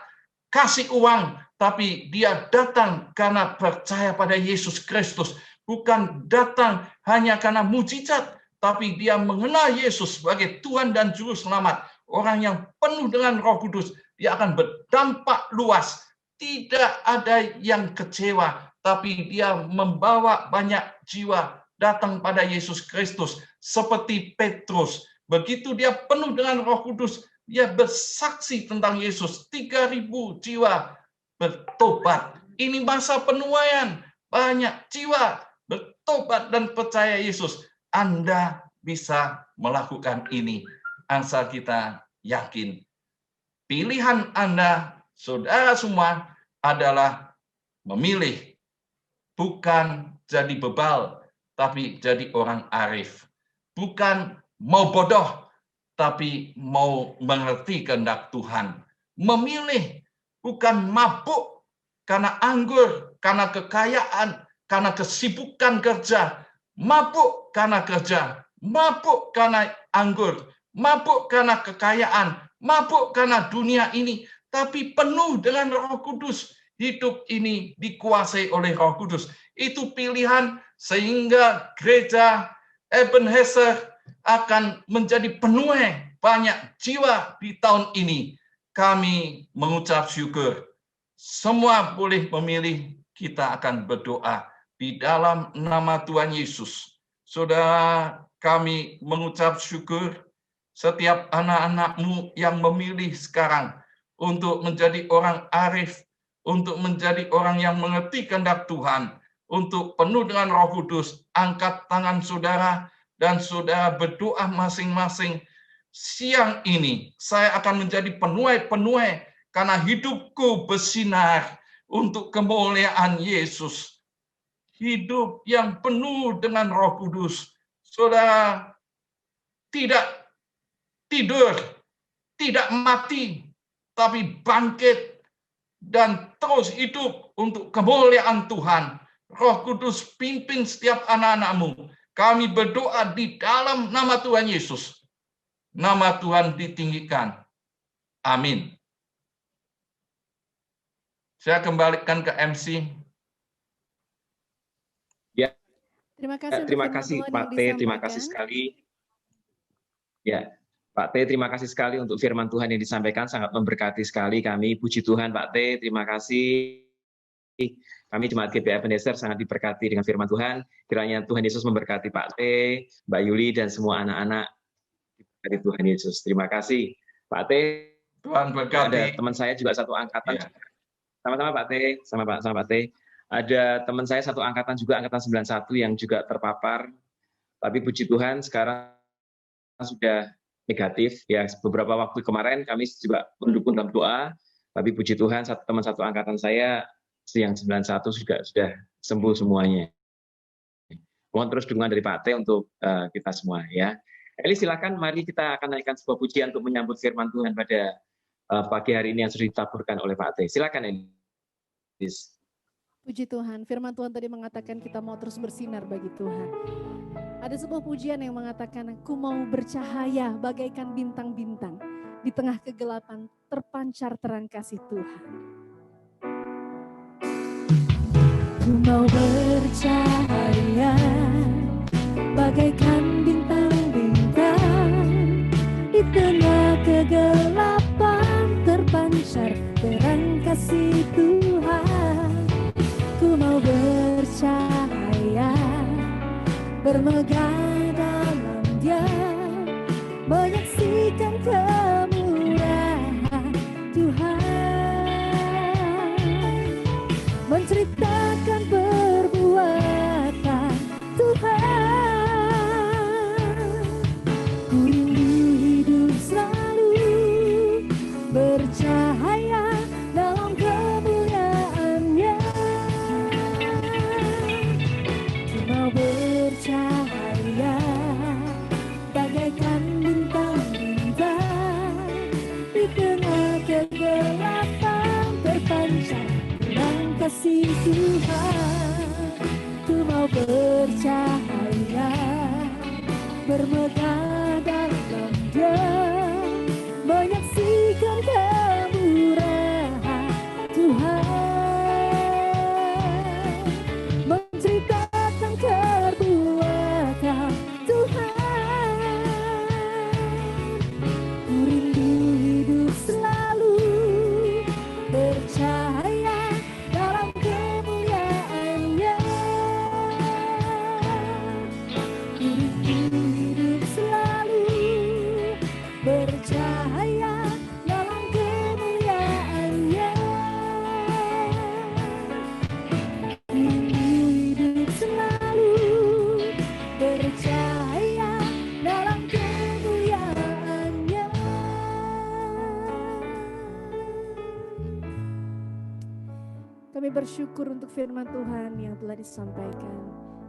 kasih uang, tapi dia datang karena percaya pada Yesus Kristus. Bukan datang hanya karena mujizat, tapi dia mengenal Yesus sebagai Tuhan dan Juru Selamat. Orang yang penuh dengan Roh Kudus, dia akan berdampak luas. Tidak ada yang kecewa, tapi dia membawa banyak jiwa datang pada Yesus Kristus. Seperti Petrus, begitu dia penuh dengan Roh Kudus, dia bersaksi tentang Yesus. 3.000 jiwa bertobat. Ini masa penuaian. Banyak jiwa bertobat dan percaya Yesus. Anda bisa melakukan ini. Asal kita yakin. Pilihan Anda, saudara semua, adalah memilih. Bukan jadi bebal, tapi jadi orang arif. Bukan mau bodoh, tapi mau mengerti kehendak Tuhan. Memilih, bukan mabuk karena anggur, karena kekayaan, karena kesibukan kerja. Mabuk karena kerja, mabuk karena anggur, mabuk karena kekayaan, mabuk karena dunia ini, tapi penuh dengan Roh Kudus. Hidup ini dikuasai oleh Roh Kudus. Itu pilihan sehingga gereja Ebenezer akan menjadi penuh banyak jiwa di tahun ini. Kami mengucap syukur. Semua boleh memilih, kita akan berdoa di dalam nama Tuhan Yesus. Saudara, kami mengucap syukur setiap anak-anak-Mu yang memilih sekarang untuk menjadi orang arif, untuk menjadi orang yang mengerti kehendak Tuhan, untuk penuh dengan Roh Kudus. Angkat tangan saudara dan saudara berdoa masing-masing. Siang ini saya akan menjadi penuai karena hidupku bersinar untuk kemuliaan Yesus. Hidup yang penuh dengan Roh Kudus. Saudara tidak tidur, tidak mati, tapi bangkit dan terus hidup untuk kemuliaan Tuhan. Roh Kudus pimpin setiap anak-anak-Mu. Kami berdoa di dalam nama Tuhan Yesus. Nama Tuhan ditinggikan. Amin. Saya kembalikan ke MC. Ya, Terima kasih Pak T, terima kasih sekali. Ya, Pak T, terima kasih sekali untuk firman Tuhan yang disampaikan, sangat memberkati sekali kami. Puji Tuhan Pak T, terima kasih. Kami Jemaat GBI Ebenezer sangat diberkati dengan firman Tuhan. Kiranya Tuhan Yesus memberkati Pak T, Mbak Yuli, dan semua anak-anak. Diberkati Tuhan Yesus. Terima kasih Pak T. Tuhan berkati. Ada teman saya juga satu angkatan. Ya. Sama-sama Pak T, sama Pak T. Ada teman saya satu angkatan juga, angkatan 91 yang juga terpapar. Tapi puji Tuhan sekarang sudah negatif. Ya, beberapa waktu kemarin kami juga mendukung dalam doa. Tapi puji Tuhan teman satu angkatan saya yang 91 juga sudah sembuh semuanya. Mohon terus dukungan dari Pak T untuk kita semua ya. Eli silakan, mari kita akan naikkan sebuah pujian untuk menyambut firman Tuhan pada pagi hari ini yang sudah ditaburkan oleh Pak T. Silakan Eli. Puji Tuhan, firman Tuhan tadi mengatakan kita mau terus bersinar bagi Tuhan. Ada sebuah pujian yang mengatakan, aku mau bercahaya bagaikan bintang-bintang. Di tengah kegelapan terpancar terang kasih Tuhan. Ku mau bercahaya bagaikan bintang-bintang. Di tengah kegelapan terpancar terang kasih Tuhan. Ku mau bercahaya, bermegah dalam Dia, menyaksikan kemurahan Tuhan, menceritakan perbuatan Tuhan. Ku rindu hidup selalu bercahaya dalam kemuliaan-Nya. Ku mau bercahaya bagaikan bintang-bintang. Di tengah kegelapan terpancar terang kasih Tuhan. Ku mau bercahaya, bermegah dalam Dia, menyaksikan kemurahan Tuhan. hidup selalu bercahaya dalam kemuliaan-Nya. Hidup selalu bercahaya dalam kemuliaan-Nya. Kami bersyukur untuk firman Tuhan yang telah disampaikan.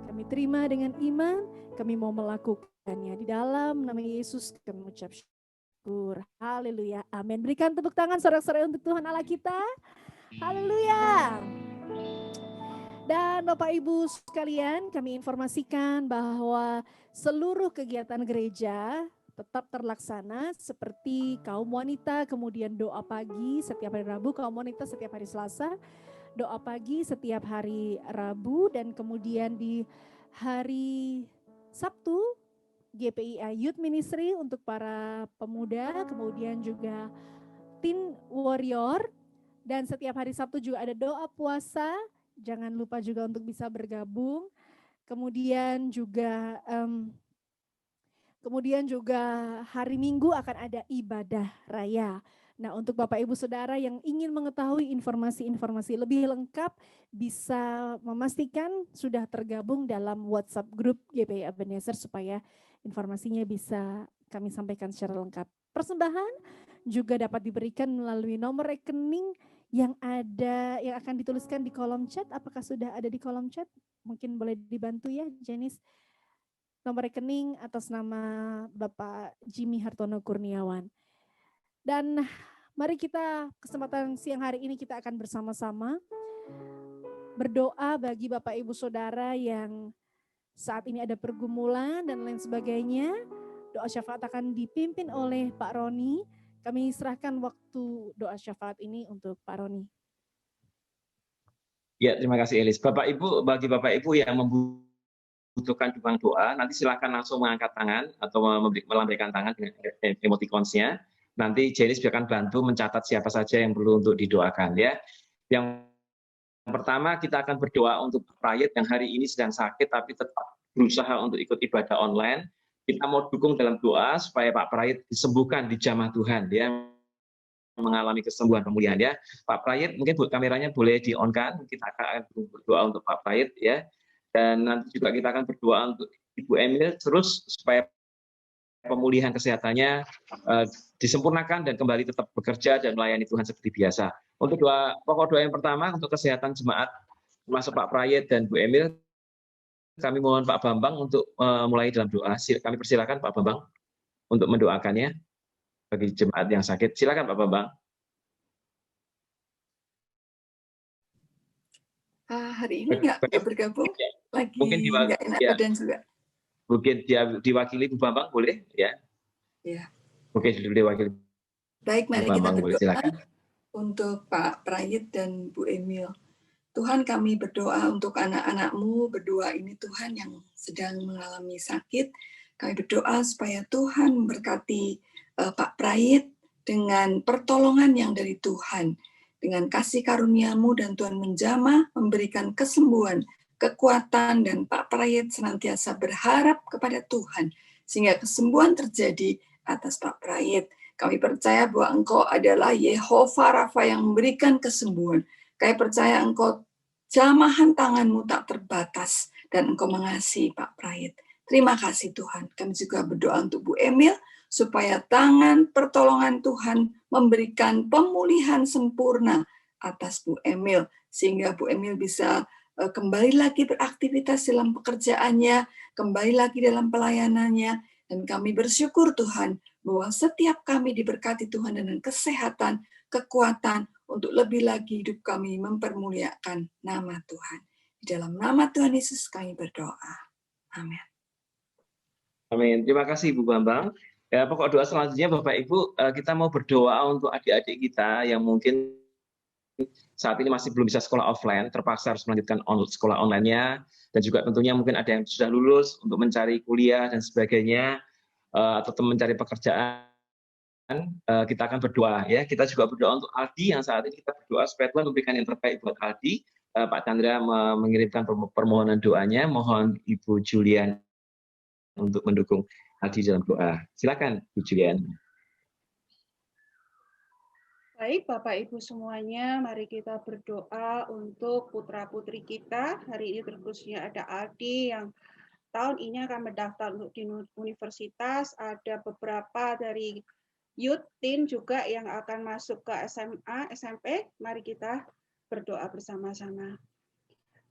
Kami terima dengan iman, kami mau melakukannya. Di dalam nama Yesus kami mengucap syukur. Haleluya. Amin. Berikan tepuk tangan sorak-sorai untuk Tuhan Allah kita. Haleluya. Dan Bapak Ibu sekalian, kami informasikan bahwa seluruh kegiatan gereja tetap terlaksana seperti kaum wanita, kemudian doa pagi setiap hari Rabu, kaum wanita setiap hari Selasa, doa pagi setiap hari Rabu, dan kemudian di hari Sabtu GPIA Youth Ministry untuk para pemuda, kemudian juga Teen Warrior, dan setiap hari Sabtu juga ada doa puasa. Jangan lupa juga untuk bisa bergabung. Kemudian juga hari Minggu akan ada ibadah raya. Nah, untuk Bapak Ibu Saudara yang ingin mengetahui informasi-informasi lebih lengkap, bisa memastikan sudah tergabung dalam WhatsApp grup GPI Ebenezer supaya informasinya bisa kami sampaikan secara lengkap. Persembahan juga dapat diberikan melalui nomor rekening yang akan dituliskan di kolom chat. Apakah sudah ada di kolom chat? Mungkin boleh dibantu ya, Janice. Nomor rekening atas nama Bapak Jimmy Hartono Kurniawan. Dan mari kita kesempatan siang hari ini kita akan bersama-sama berdoa bagi Bapak Ibu Saudara yang saat ini ada pergumulan dan lain sebagainya. Doa syafaat akan dipimpin oleh Pak Roni. Kami serahkan waktu doa syafaat ini untuk Pak Roni. Ya, terima kasih Elis. Bapak Ibu, bagi Bapak Ibu yang membutuhkan dukungan doa, nanti silakan langsung mengangkat tangan atau melambaikan tangan dengan emoticons-nya. Nanti Janice akan bantu mencatat siapa saja yang perlu untuk didoakan ya. Yang pertama kita akan berdoa untuk Prayit yang hari ini sedang sakit tapi tetap berusaha untuk ikut ibadah online. Kita mau dukung dalam doa supaya Pak Prayit disembuhkan di jamah Tuhan ya, mengalami kesembuhan pemulihan ya. Pak Prayit mungkin kameranya boleh di-on-kan. Kita akan berdoa untuk Pak Prayit ya. Dan nanti juga kita akan berdoa untuk Ibu Emil terus supaya pemulihan kesehatannya disempurnakan dan kembali tetap bekerja dan melayani Tuhan seperti biasa. Untuk pokok doa yang pertama untuk kesehatan jemaat termasuk Pak Prayit dan Bu Emil, kami mohon Pak Bambang untuk mulai dalam doa. Kami persilakan Pak Bambang untuk mendoakannya bagi jemaat yang sakit. Silakan Pak Bambang. Hari ini nggak bergabung, lagi nggak enak badan juga. Mungkin dia diwakili Bu Bambang, boleh ya? Ya. Oke, diwakili. Baik, mari Bambang, kita berdoa untuk Pak Prayit dan Bu Emil. Tuhan, kami berdoa untuk anak-anak-Mu berdua ini Tuhan yang sedang mengalami sakit. Kami berdoa supaya Tuhan memberkati Pak Prayit dengan pertolongan yang dari Tuhan. Dengan kasih karunia-Mu dan Tuhan menjamah, memberikan kesembuhan, kekuatan, dan Pak Prayit senantiasa berharap kepada Tuhan sehingga kesembuhan terjadi atas Pak Prayit. Kami percaya bahwa Engkau adalah Yehova Rafa yang memberikan kesembuhan. Kami percaya Engkau jamahan tangan-Mu tak terbatas dan Engkau mengasihi Pak Prayit. Terima kasih Tuhan. Kami juga berdoa untuk Bu Emil supaya tangan pertolongan Tuhan memberikan pemulihan sempurna atas Bu Emil sehingga Bu Emil bisa kembali lagi beraktivitas dalam pekerjaannya, kembali lagi dalam pelayanannya, dan kami bersyukur Tuhan bahwa setiap kami diberkati Tuhan dengan kesehatan, kekuatan untuk lebih lagi hidup kami mempermuliakan nama Tuhan. Di dalam nama Tuhan Yesus kami berdoa. Amin. Amin. Terima kasih Bu Bambang. Ya, pokok doa selanjutnya Bapak Ibu, kita mau berdoa untuk adik-adik kita yang mungkin saat ini masih belum bisa sekolah offline, terpaksa harus melanjutkan sekolah online-nya, dan juga tentunya mungkin ada yang sudah lulus untuk mencari kuliah dan sebagainya, atau mencari pekerjaan. Kita akan berdoa ya. Kita juga berdoa untuk Aldi yang saat ini kita berdoa supaya Tuhan memberikan yang terbaik buat Aldi. Pak Chandra mengirimkan permohonan doanya, mohon Ibu Julian untuk mendukung Aldi dalam doa. Silakan Bu Julian. Baik, Bapak Ibu semuanya, mari kita berdoa untuk putra-putri kita. Hari ini terkhususnya ada Aldi yang tahun ini akan mendaftar untuk di universitas. Ada beberapa dari youth teen juga yang akan masuk ke SMA, SMP. Mari kita berdoa bersama-sama.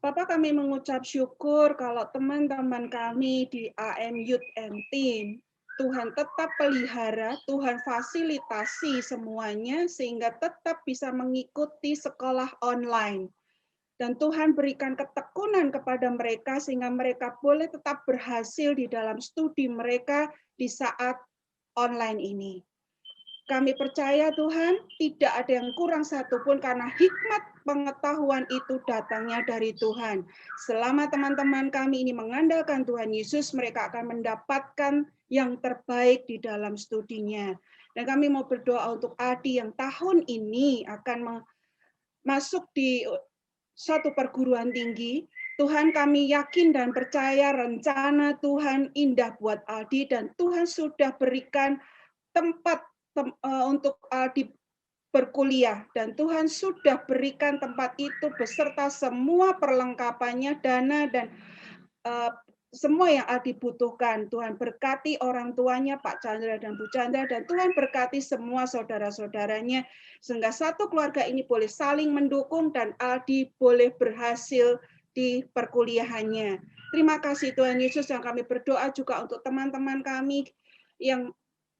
Bapak, kami mengucap syukur kalau teman-teman kami di AM Youth and Teen, Tuhan tetap pelihara, Tuhan fasilitasi semuanya sehingga tetap bisa mengikuti sekolah online. Dan Tuhan berikan ketekunan kepada mereka sehingga mereka boleh tetap berhasil di dalam studi mereka di saat online ini. Kami percaya Tuhan, tidak ada yang kurang satupun karena hikmat pengetahuan itu datangnya dari Tuhan. Selama teman-teman kami ini mengandalkan Tuhan Yesus, mereka akan mendapatkan yang terbaik di dalam studinya. Dan kami mau berdoa untuk Adi yang tahun ini akan masuk di suatu perguruan tinggi. Tuhan, kami yakin dan percaya rencana Tuhan indah buat Aldi dan Tuhan sudah berikan tempat untuk Aldi berkuliah dan Tuhan sudah berikan tempat itu beserta semua perlengkapannya, dana dan semua yang Aldi butuhkan. Tuhan berkati orang tuanya, Pak Chandra dan Bu Chandra, dan Tuhan berkati semua saudara-saudaranya, sehingga satu keluarga ini boleh saling mendukung dan Aldi boleh berhasil di perkuliahannya. Terima kasih Tuhan Yesus, yang kami berdoa juga untuk teman-teman kami yang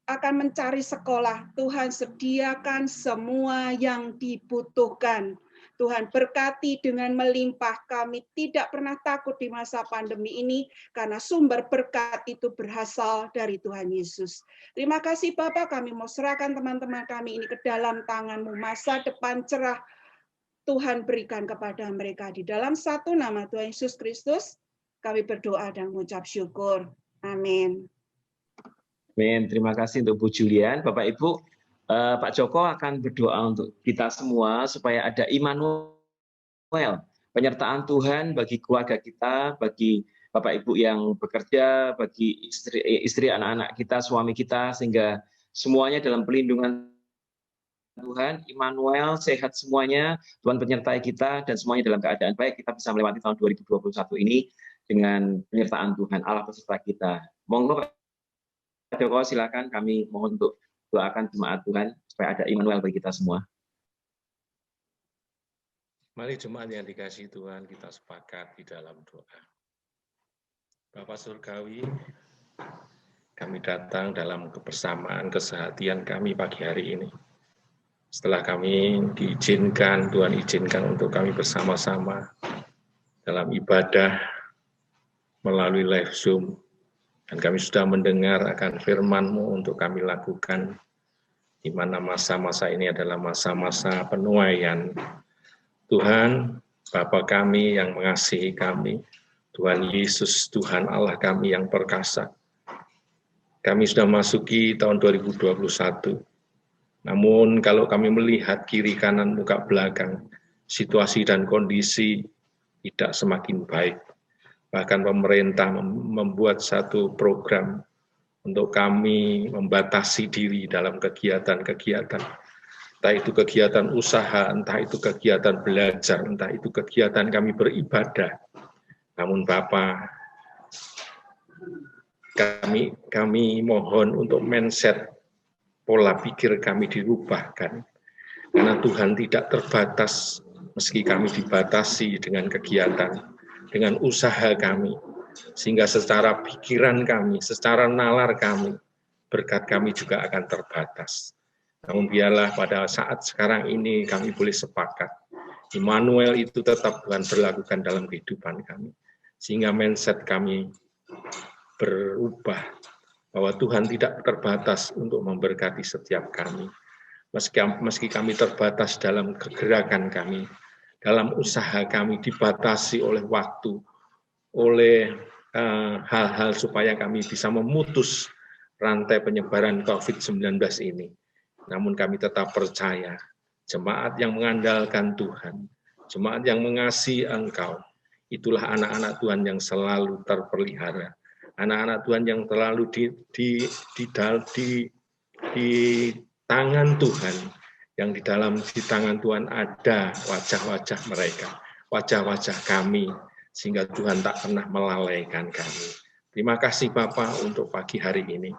akan mencari sekolah. Tuhan sediakan semua yang dibutuhkan. Tuhan berkati dengan melimpah. Kami tidak pernah takut di masa pandemi ini karena sumber berkat itu berasal dari Tuhan Yesus. Terima kasih Bapak, kami mau serahkan teman-teman kami ini ke dalam tangan-Mu. Masa depan cerah Tuhan berikan kepada mereka. Di dalam satu nama Tuhan Yesus Kristus, kami berdoa dan mengucap syukur. Amin. Amin. Terima kasih untuk Bu Julian. Bapak Ibu, Pak Joko akan berdoa untuk kita semua supaya ada Immanuel, penyertaan Tuhan bagi keluarga kita, bagi Bapak Ibu yang bekerja, bagi istri anak-anak kita, suami kita, sehingga semuanya dalam pelindungan Tuhan. Immanuel, sehat semuanya, Tuhan penyertai kita dan semuanya dalam keadaan baik. Kita bisa melewati tahun 2021 ini dengan penyertaan Tuhan, Allah beserta kita. Monggo Pak Joko, silakan, kami mohon untuk doakan jemaat Tuhan supaya ada Immanuel bagi kita semua. Mari jemaat yang dikasihi Tuhan, kita sepakat di dalam doa. Bapak Surgawi, kami datang dalam kebersamaan kesehatian kami pagi hari ini. Setelah kami diizinkan, Tuhan izinkan untuk kami bersama-sama dalam ibadah melalui live Zoom. Dan kami sudah mendengar akan firman-Mu untuk kami lakukan, di mana masa-masa ini adalah masa-masa penuaian. Tuhan, Bapa kami yang mengasihi kami, Tuhan Yesus, Tuhan Allah kami yang perkasa. Kami sudah masuki tahun 2021. Namun kalau kami melihat kiri kanan muka belakang, situasi dan kondisi tidak semakin baik. Bahkan pemerintah membuat satu program untuk kami membatasi diri dalam kegiatan-kegiatan. Entah itu kegiatan usaha, entah itu kegiatan belajar, entah itu kegiatan kami beribadah. Namun Bapa, kami mohon untuk mindset, pola pikir kami dirubahkan. Karena Tuhan tidak terbatas meski kami dibatasi dengan kegiatan, dengan usaha kami, sehingga secara pikiran kami, secara nalar kami, berkat kami juga akan terbatas. Namun biarlah pada saat sekarang ini kami boleh sepakat, Immanuel itu tetap Tuhan berlakukan dalam kehidupan kami, sehingga mindset kami berubah, bahwa Tuhan tidak terbatas untuk memberkati setiap kami. Meski kami terbatas dalam kegerakan kami, dalam usaha kami dibatasi oleh waktu, oleh hal-hal supaya kami bisa memutus rantai penyebaran COVID-19 ini. Namun kami tetap percaya, jemaat yang mengandalkan Tuhan, jemaat yang mengasihi Engkau, itulah anak-anak Tuhan yang selalu terpelihara. anak-anak Tuhan yang terlalu di tangan Tuhan, yang di tangan Tuhan ada wajah-wajah mereka, wajah-wajah kami, sehingga Tuhan tak pernah melalaikan kami. Terima kasih Bapa untuk pagi hari ini,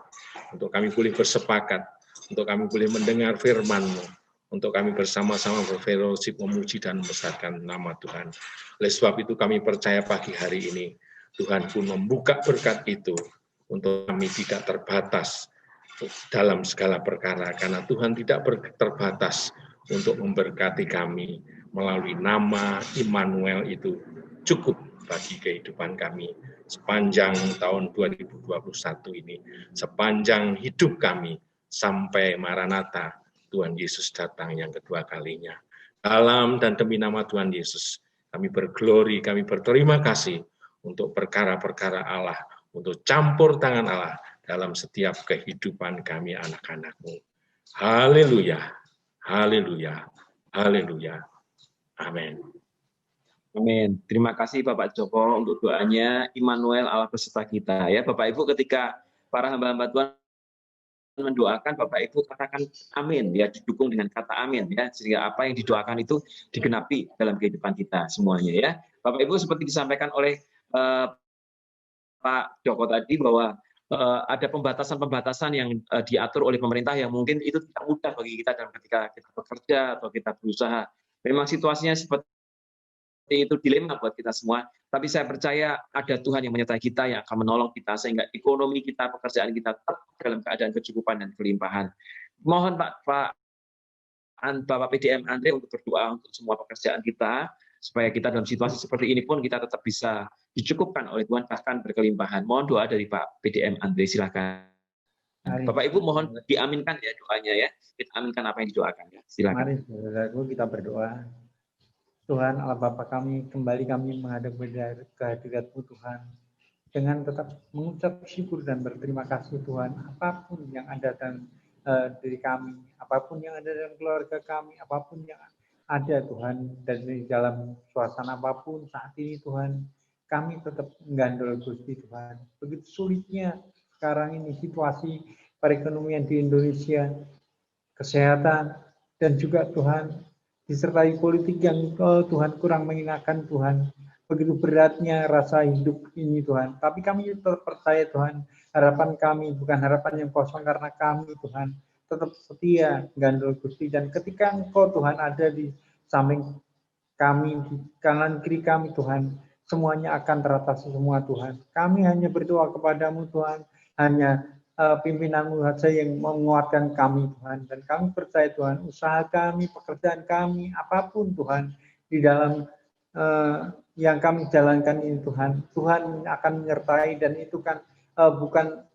untuk kami boleh bersepakat, untuk kami boleh mendengar firman-Mu, untuk kami bersama-sama berfellowship memuji dan membesarkan nama Tuhan. Oleh sebab itu kami percaya pagi hari ini, Tuhan pun membuka berkat itu untuk kami tidak terbatas dalam segala perkara, karena Tuhan tidak terbatas untuk memberkati kami melalui nama Immanuel itu cukup bagi kehidupan kami sepanjang tahun 2021 ini, sepanjang hidup kami sampai Maranatha, Tuhan Yesus datang yang kedua kalinya. Dalam dan demi nama Tuhan Yesus, kami berglori, kami berterima kasih untuk perkara-perkara Allah, untuk campur tangan Allah dalam setiap kehidupan kami anak-anak-Mu. Haleluya, haleluya, haleluya. Amin. Amin. Terima kasih Bapak Joko untuk doanya. Immanuel Allah beserta kita. Ya, Bapak Ibu, ketika para hamba-hamba Tuhan mendoakan, Bapak Ibu katakan amin, ya, didukung dengan kata amin, ya, sehingga apa yang didoakan itu digenapi dalam kehidupan kita semuanya, ya. Bapak Ibu, seperti disampaikan oleh Pak Joko tadi, bahwa ada pembatasan-pembatasan yang diatur oleh pemerintah yang mungkin itu tidak mudah bagi kita dalam ketika kita bekerja atau kita berusaha. Memang situasinya seperti itu, dilema buat kita semua, tapi saya percaya ada Tuhan yang menyertai kita, yang akan menolong kita sehingga ekonomi kita, pekerjaan kita tetap dalam keadaan kecukupan dan kelimpahan. Mohon Bapak PDM Andre untuk berdoa untuk semua pekerjaan kita, supaya kita dalam situasi seperti ini pun kita tetap bisa dicukupkan oleh Tuhan, bahkan berkelimpahan. Mohon doa dari Pak PDM Andre, silakan. Bapak Ibu mohon diaminkan ya doanya, ya, kita aminkan apa yang didoakan, ya, silakan. Mari saudaraku kita berdoa. Tuhan Allah Bapa kami, kembali kami menghadap kehadirat-Mu Tuhan, dengan tetap mengucap syukur dan berterima kasih Tuhan, apapun yang ada dalam diri kami, apapun yang ada dalam keluarga kami, apapun yang ada Tuhan, dan di dalam suasana apapun saat ini Tuhan, kami tetap menggandol Gusti Tuhan. Begitu sulitnya sekarang ini situasi perekonomian di Indonesia, kesehatan, dan juga Tuhan, disertai politik yang Tuhan kurang mengenakan Tuhan. Begitu beratnya rasa hidup ini Tuhan. Tapi kami tetap percaya Tuhan, harapan kami bukan harapan yang kosong, karena kami Tuhan tetap setia gandul Gusti. Dan ketika Engkau Tuhan ada di samping kami, di kanan kiri kami Tuhan, semuanya akan teratasi semua Tuhan. Kami hanya berdoa kepadamu Tuhan, hanya pimpinan-Mu saja yang menguatkan kami Tuhan, dan kami percaya Tuhan, usaha kami, pekerjaan kami, apapun Tuhan di dalam yang kami jalankan ini Tuhan, Tuhan akan menyertai. Dan itu kan bukan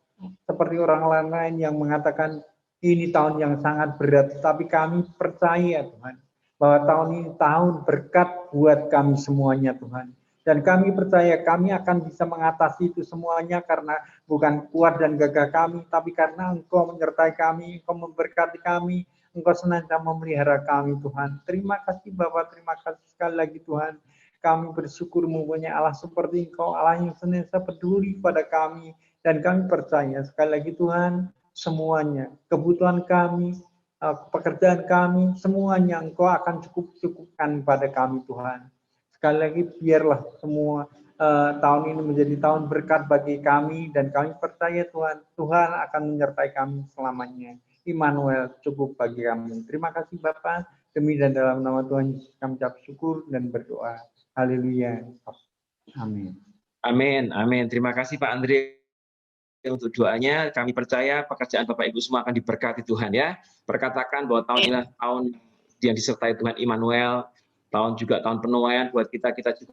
seperti orang lain yang mengatakan ini tahun yang sangat berat, tapi kami percaya Tuhan bahwa tahun ini tahun berkat buat kami semuanya Tuhan. Dan kami percaya kami akan bisa mengatasi itu semuanya, karena bukan kuat dan gagah kami, tapi karena Engkau menyertai kami, Engkau memberkati kami, Engkau senantiasa memelihara kami Tuhan. Terima kasih Bapak, terima kasih sekali lagi Tuhan. Kami bersyukur mempunyai Allah seperti Engkau, Allah yang senantiasa peduli pada kami. Dan kami percaya sekali lagi Tuhan, semuanya, kebutuhan kami, pekerjaan kami, semuanya Engkau akan cukupkan pada kami Tuhan. Sekali lagi biarlah semua tahun ini menjadi tahun berkat bagi kami, dan kami percaya Tuhan, Tuhan akan menyertai kami selamanya. Immanuel cukup bagi kami. Terima kasih Bapa, demi dan dalam nama Tuhan Yesus kami ucap syukur dan berdoa. Haleluya. Amin. Amin, amin. Terima kasih Pak Andre untuk doanya. Kami percaya pekerjaan Bapak Ibu semua akan diberkati Tuhan, ya. Perkatakan bahwa tahun ini tahun yang disertai Tuhan Immanuel, tahun penuaian buat kita juga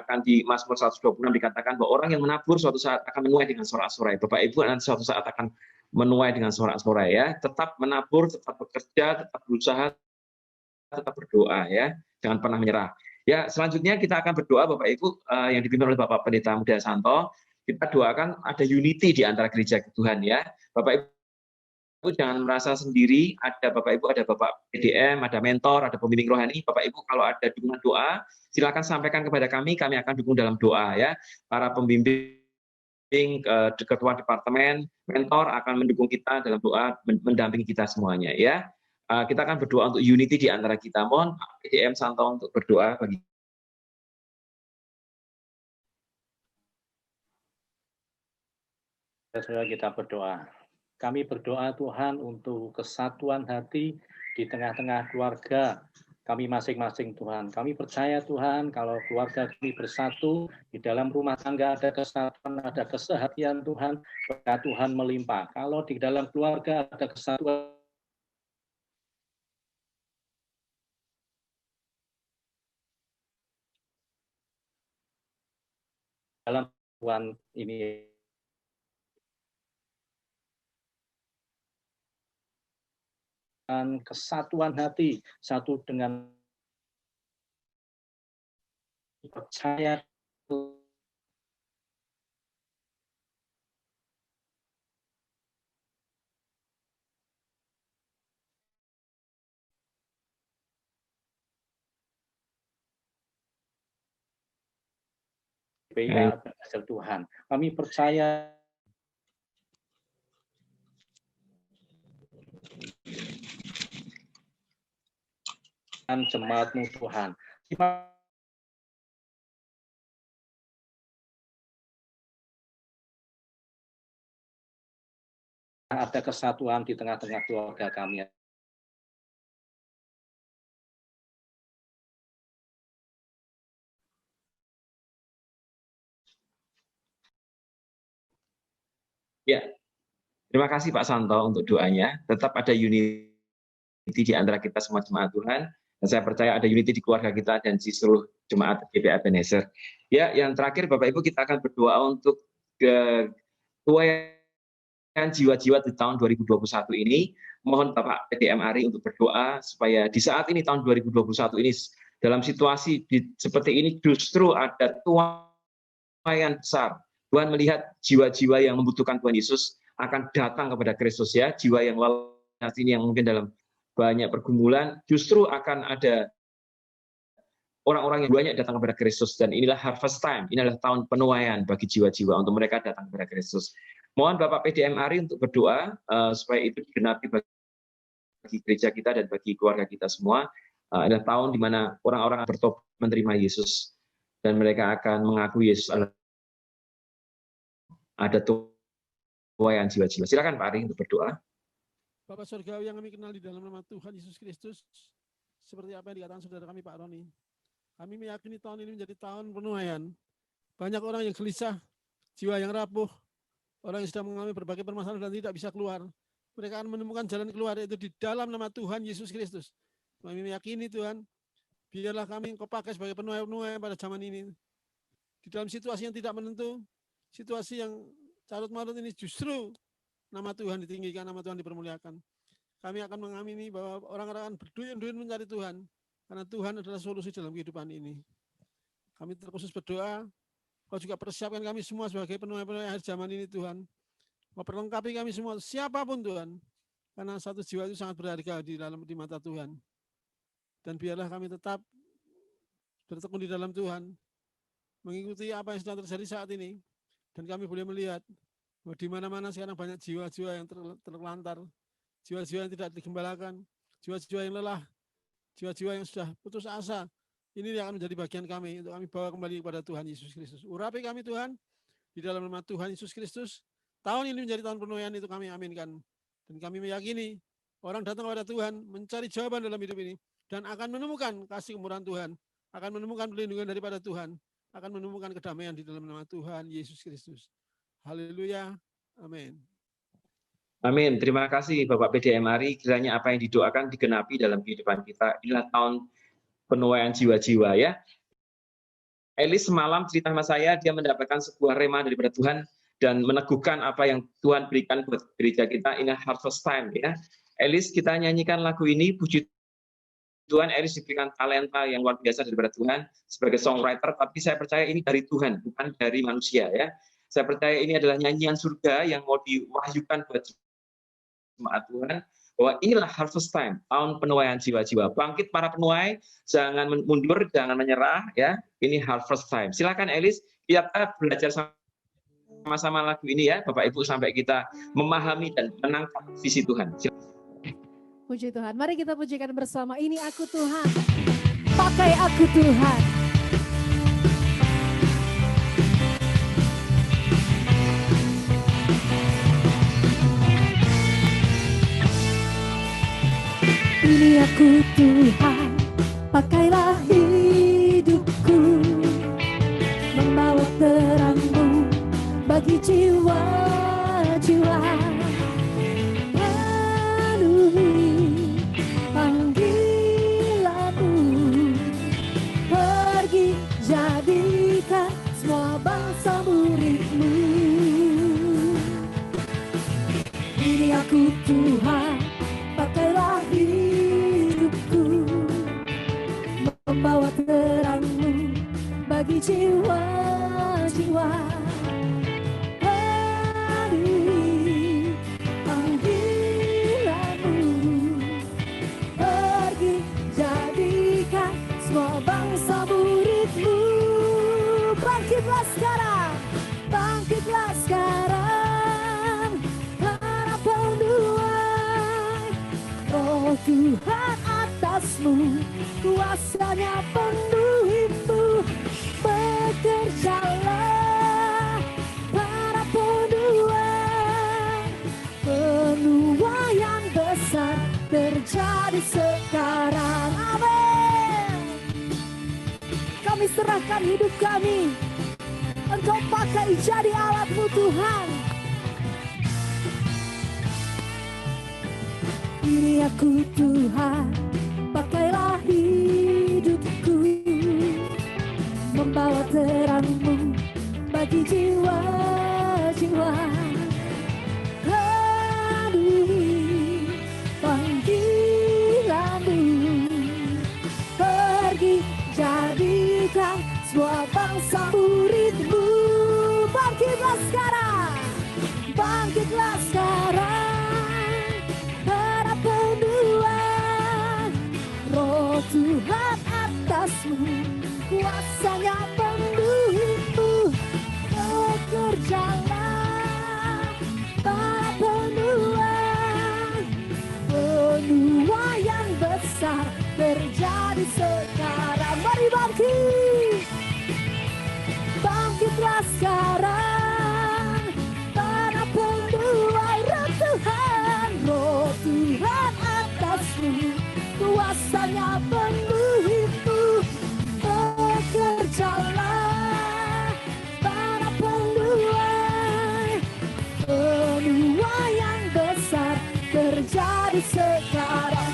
akan di Mazmur 126 dikatakan bahwa orang yang menabur suatu saat akan menuai dengan sorak-sorai. Bapak Ibu nanti suatu saat akan menuai dengan sorak-sorai, ya. Tetap menabur, tetap bekerja, tetap berusaha, tetap berdoa, ya. Jangan pernah menyerah. Ya, selanjutnya kita akan berdoa Bapak Ibu yang dipimpin oleh Bapak Pendeta Muda Santo. Kita doakan ada unity di antara gereja Tuhan, ya. Bapak Ibu jangan merasa sendiri, ada Bapak Ibu, ada Bapak PDM, ada mentor, ada pembimbing rohani. Bapak Ibu kalau ada dukungan doa, silakan sampaikan kepada kami akan dukung dalam doa, ya. Para pembimbing ketua departemen, mentor akan mendukung kita dalam doa, mendampingi kita semuanya ya. Kita akan berdoa untuk unity di antara kita. Mohon Pak PDM Santo untuk berdoa bagi saudara. Kita berdoa. Kami berdoa Tuhan untuk kesatuan hati di tengah-tengah keluarga kami masing-masing Tuhan. Kami percaya Tuhan kalau keluarga kami bersatu, di dalam rumah tangga ada kesatuan, ada kesehatian Tuhan, berkat Tuhan melimpah. Kalau di dalam keluarga ada kesatuan, dalam Tuhan ini kesatuan hati, satu dengan percaya berhasil Tuhan. Kami percaya jemaat-Mu Tuhan. Ada kesatuan di tengah-tengah keluarga kami. Ya, terima kasih Pak Santo untuk doanya. Tetap ada unity di antara kita semua jemaat Tuhan. Dan saya percaya ada unity di keluarga kita dan di seluruh jemaat GBA Ebenezer. Ya, yang terakhir Bapak Ibu kita akan berdoa untuk ketuaian jiwa-jiwa di tahun 2021 ini. Mohon Bapak PDM Ari untuk berdoa supaya di saat ini tahun 2021 ini dalam situasi seperti ini justru ada tuaian besar. Tuhan melihat jiwa-jiwa yang membutuhkan Tuhan Yesus akan datang kepada Kristus ya. Jiwa yang lelah ini yang mungkin dalam banyak pergumulan, justru akan ada orang-orang yang banyak datang kepada Kristus. Dan inilah harvest time, inilah tahun penuaian bagi jiwa-jiwa untuk mereka datang kepada Kristus. Mohon Bapak PDM Ari untuk berdoa supaya itu digenapi bagi gereja kita dan bagi keluarga kita semua. Adalah tahun di mana orang-orang bertobat menerima Yesus dan mereka akan mengakui Yesus ada tuaian jiwa-jiwa. Silakan Pak Ari untuk berdoa. Bapak Surgawi yang kami kenal di dalam nama Tuhan Yesus Kristus, seperti apa yang dikatakan saudara kami Pak Roni, kami meyakini tahun ini menjadi tahun penuaian. Banyak orang yang gelisah, jiwa yang rapuh, orang yang sedang mengalami berbagai permasalahan dan tidak bisa keluar. Mereka akan menemukan jalan keluar, yaitu di dalam nama Tuhan Yesus Kristus. Kami meyakini Tuhan, biarlah kami Engkau pakai sebagai penuai-penuai pada zaman ini. Di dalam situasi yang tidak menentu, situasi yang carut-marut ini justru nama Tuhan ditinggikan, nama Tuhan dipermuliakan. Kami akan mengamini bahwa orang-orang akan berduyun-duyun mencari Tuhan, karena Tuhan adalah solusi dalam kehidupan ini. Kami terkhusus berdoa, Kau juga persiapkan kami semua sebagai penuai-penuai akhir zaman ini Tuhan. Memperlengkapi kami semua, siapapun Tuhan, karena satu jiwa itu sangat berharga di mata Tuhan. Dan biarlah kami tetap bertekun di dalam Tuhan, mengikuti apa yang sedang terjadi saat ini, dan kami boleh melihat bahwa di mana-mana sekarang banyak jiwa-jiwa yang terlantar, jiwa-jiwa yang tidak digembalakan, jiwa-jiwa yang lelah, jiwa-jiwa yang sudah putus asa. Ini yang akan menjadi bagian kami untuk kami bawa kembali kepada Tuhan Yesus Kristus. Urapi kami Tuhan, di dalam nama Tuhan Yesus Kristus. Tahun ini menjadi tahun penuaian, itu kami aminkan. Dan kami meyakini orang datang kepada Tuhan mencari jawaban dalam hidup ini dan akan menemukan kasih kemurahan Tuhan, akan menemukan perlindungan daripada Tuhan, akan menemukan kedamaian di dalam nama Tuhan Yesus Kristus. Haleluya. Amin. Amin. Terima kasih Bapak PDM Ari. Kiranya apa yang didoakan digenapi dalam kehidupan kita. Inilah tahun penuaian jiwa-jiwa ya. Elis semalam cerita sama saya, dia mendapatkan sebuah rema daripada Tuhan dan meneguhkan apa yang Tuhan berikan buat gereja kita. Ini harvest time ya. Elis, kita nyanyikan lagu ini, puji Tuhan. Elis diberikan talenta yang luar biasa daripada Tuhan sebagai songwriter, tapi saya percaya ini dari Tuhan, bukan dari manusia ya. Saya percaya ini adalah nyanyian surga yang mau diwahyukan buat jemaat Tuhan, bahwa inilah harvest time, tahun penuaian jiwa-jiwa. Bangkit para penuai, jangan mundur, jangan menyerah ya. Ini harvest time. Silakan Elis, kita belajar sama sama-sama lagu ini ya, Bapak Ibu, sampai kita memahami dan menangkap visi Tuhan. Puji Tuhan. Mari kita pujikan bersama. Ini aku Tuhan. Pakai aku Tuhan. Ini aku Tuhan. Pakailah hidupku. Membawa terang-Mu bagi jiwa-jiwa. Jadikan semua bangsa murid-Mu. Ini aku Tuhan, pakailah hidupku, membawa terang-Mu bagi jiwa-jiwa. Penuhi panggilan-Mu, pergi jadikan semua bangsa murid-Mu. Bangkitlah sekarang, bangkitlah sekarang, para penuai. Roh Tuhan atas-Mu, kuasanya penuhi-Mu. Bekerjalah para penuai, penuaian besar terjadi sekarang. Amin. Kami serahkan hidup kami, Engkau pakai jadi alat-Mu Tuhan. Ini aku Tuhan, pakailah hidupku, membawa terang-Mu bagi jiwa-jiwa. Penuhi panggilan-Mu, pergi jadikan semua bangsa murid-Mu. Bangkitlah sekarang, bangkitlah sekarang, para penuai. Roh Tuhan atas-Mu, kuasanya penuhi-Mu. Bekerjalah para penuai, penuaian besar terjadi sekarang. Mari bangkit, bangkitlah sekarang, para penuai. Roh Tuhan, Roh Tuhan atas-Mu, kuasanya penuhi-Mu. Bekerjalah para penuai, penuaian besar terjadi sekarang.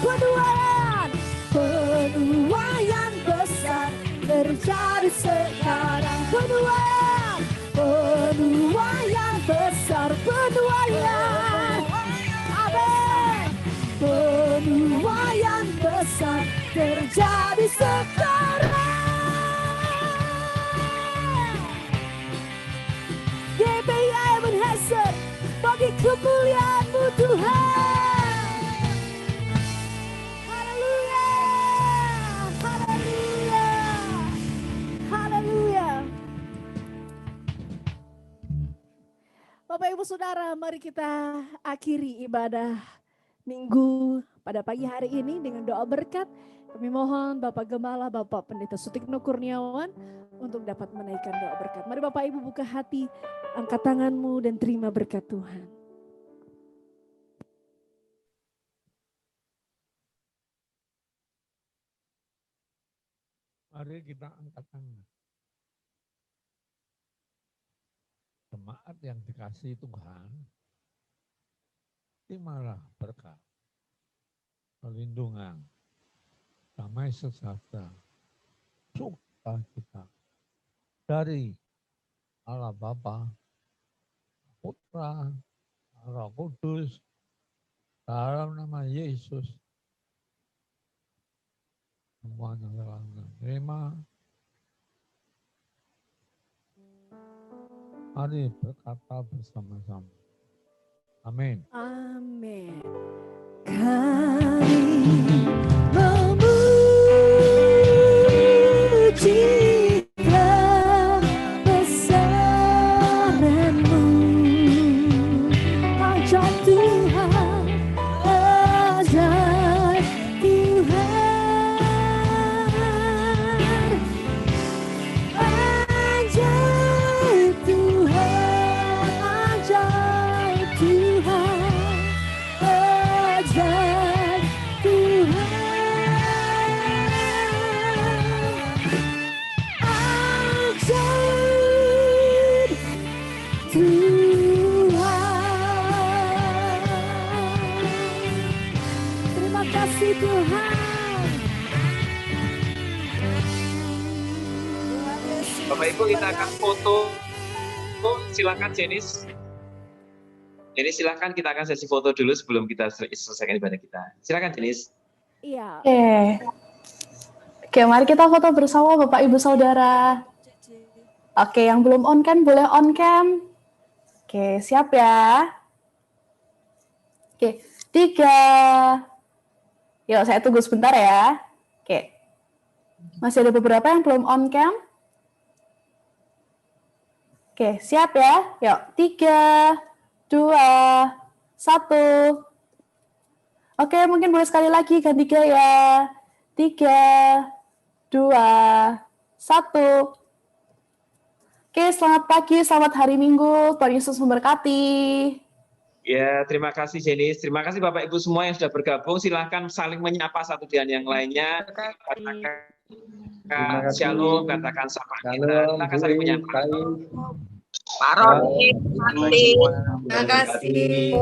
Penuaian besar terjadi sekarang. Penuaian besar, penuaian. Amin. Penuaian besar terjadi sekarang. GBI Ebenezer, bagi kemuliaan-Mu Tuhan. Haleluya, haleluya, haleluya. Bapak Ibu Saudara, mari kita akhiri ibadah Minggu pada pagi hari ini dengan doa berkat. Kami mohon Bapak Gembala, Bapak Pendeta Sutikno Kurniawan untuk dapat menaikkan doa berkat. Mari Bapak Ibu buka hati, angkat tanganmu dan terima berkat Tuhan. Mari kita angkat tangan. Jemaat yang dikasihi Tuhan, terimalah berkat, perlindungan, damai sejahtera, sukacita dari Allah Bapa, Putra, Roh Kudus, dalam nama Yesus. Semuanya telah menerima. Mari berkata bersama-sama. Amin. Amin. Kami memuji kebesaran-Mu. Puji Tuhan. Bapak Ibu, kita akan foto. Silakan Jenis. Jadi silakan kita akan sesi foto dulu sebelum kita selesaikan ibadah kita. Silakan Jenis. Iya. Oke, mari kita foto bersama Bapak Ibu Saudara. Oke, yang belum on cam boleh on cam. Oke, siap ya. Oke, 3. Yuk, saya tunggu sebentar ya. Oke. Masih ada beberapa yang belum on cam. Oke, siap ya. Yuk, 3, 2, 1. Oke, mungkin boleh sekali lagi ganti gaya. 3, 2, 1. Oke, selamat pagi, selamat hari Minggu. Tuhan Yesus memberkati. Ya, terima kasih Jenis. Terima kasih Bapak Ibu semua yang sudah bergabung. Silahkan saling menyapa satu dengan yang lainnya. Katakan shalom, katakan sapa kita. Silahkan saling menyapa. Pak Roni, terima kasih.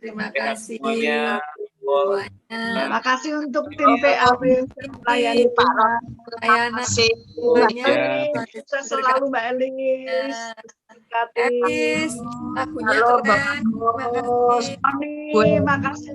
Terima kasih. Terima kasih untuk tim PAB melayani Pak Roni. Pelayanan Saya selalu Mbak Elis. lagunya keren. Terima kasih. Terima kasih.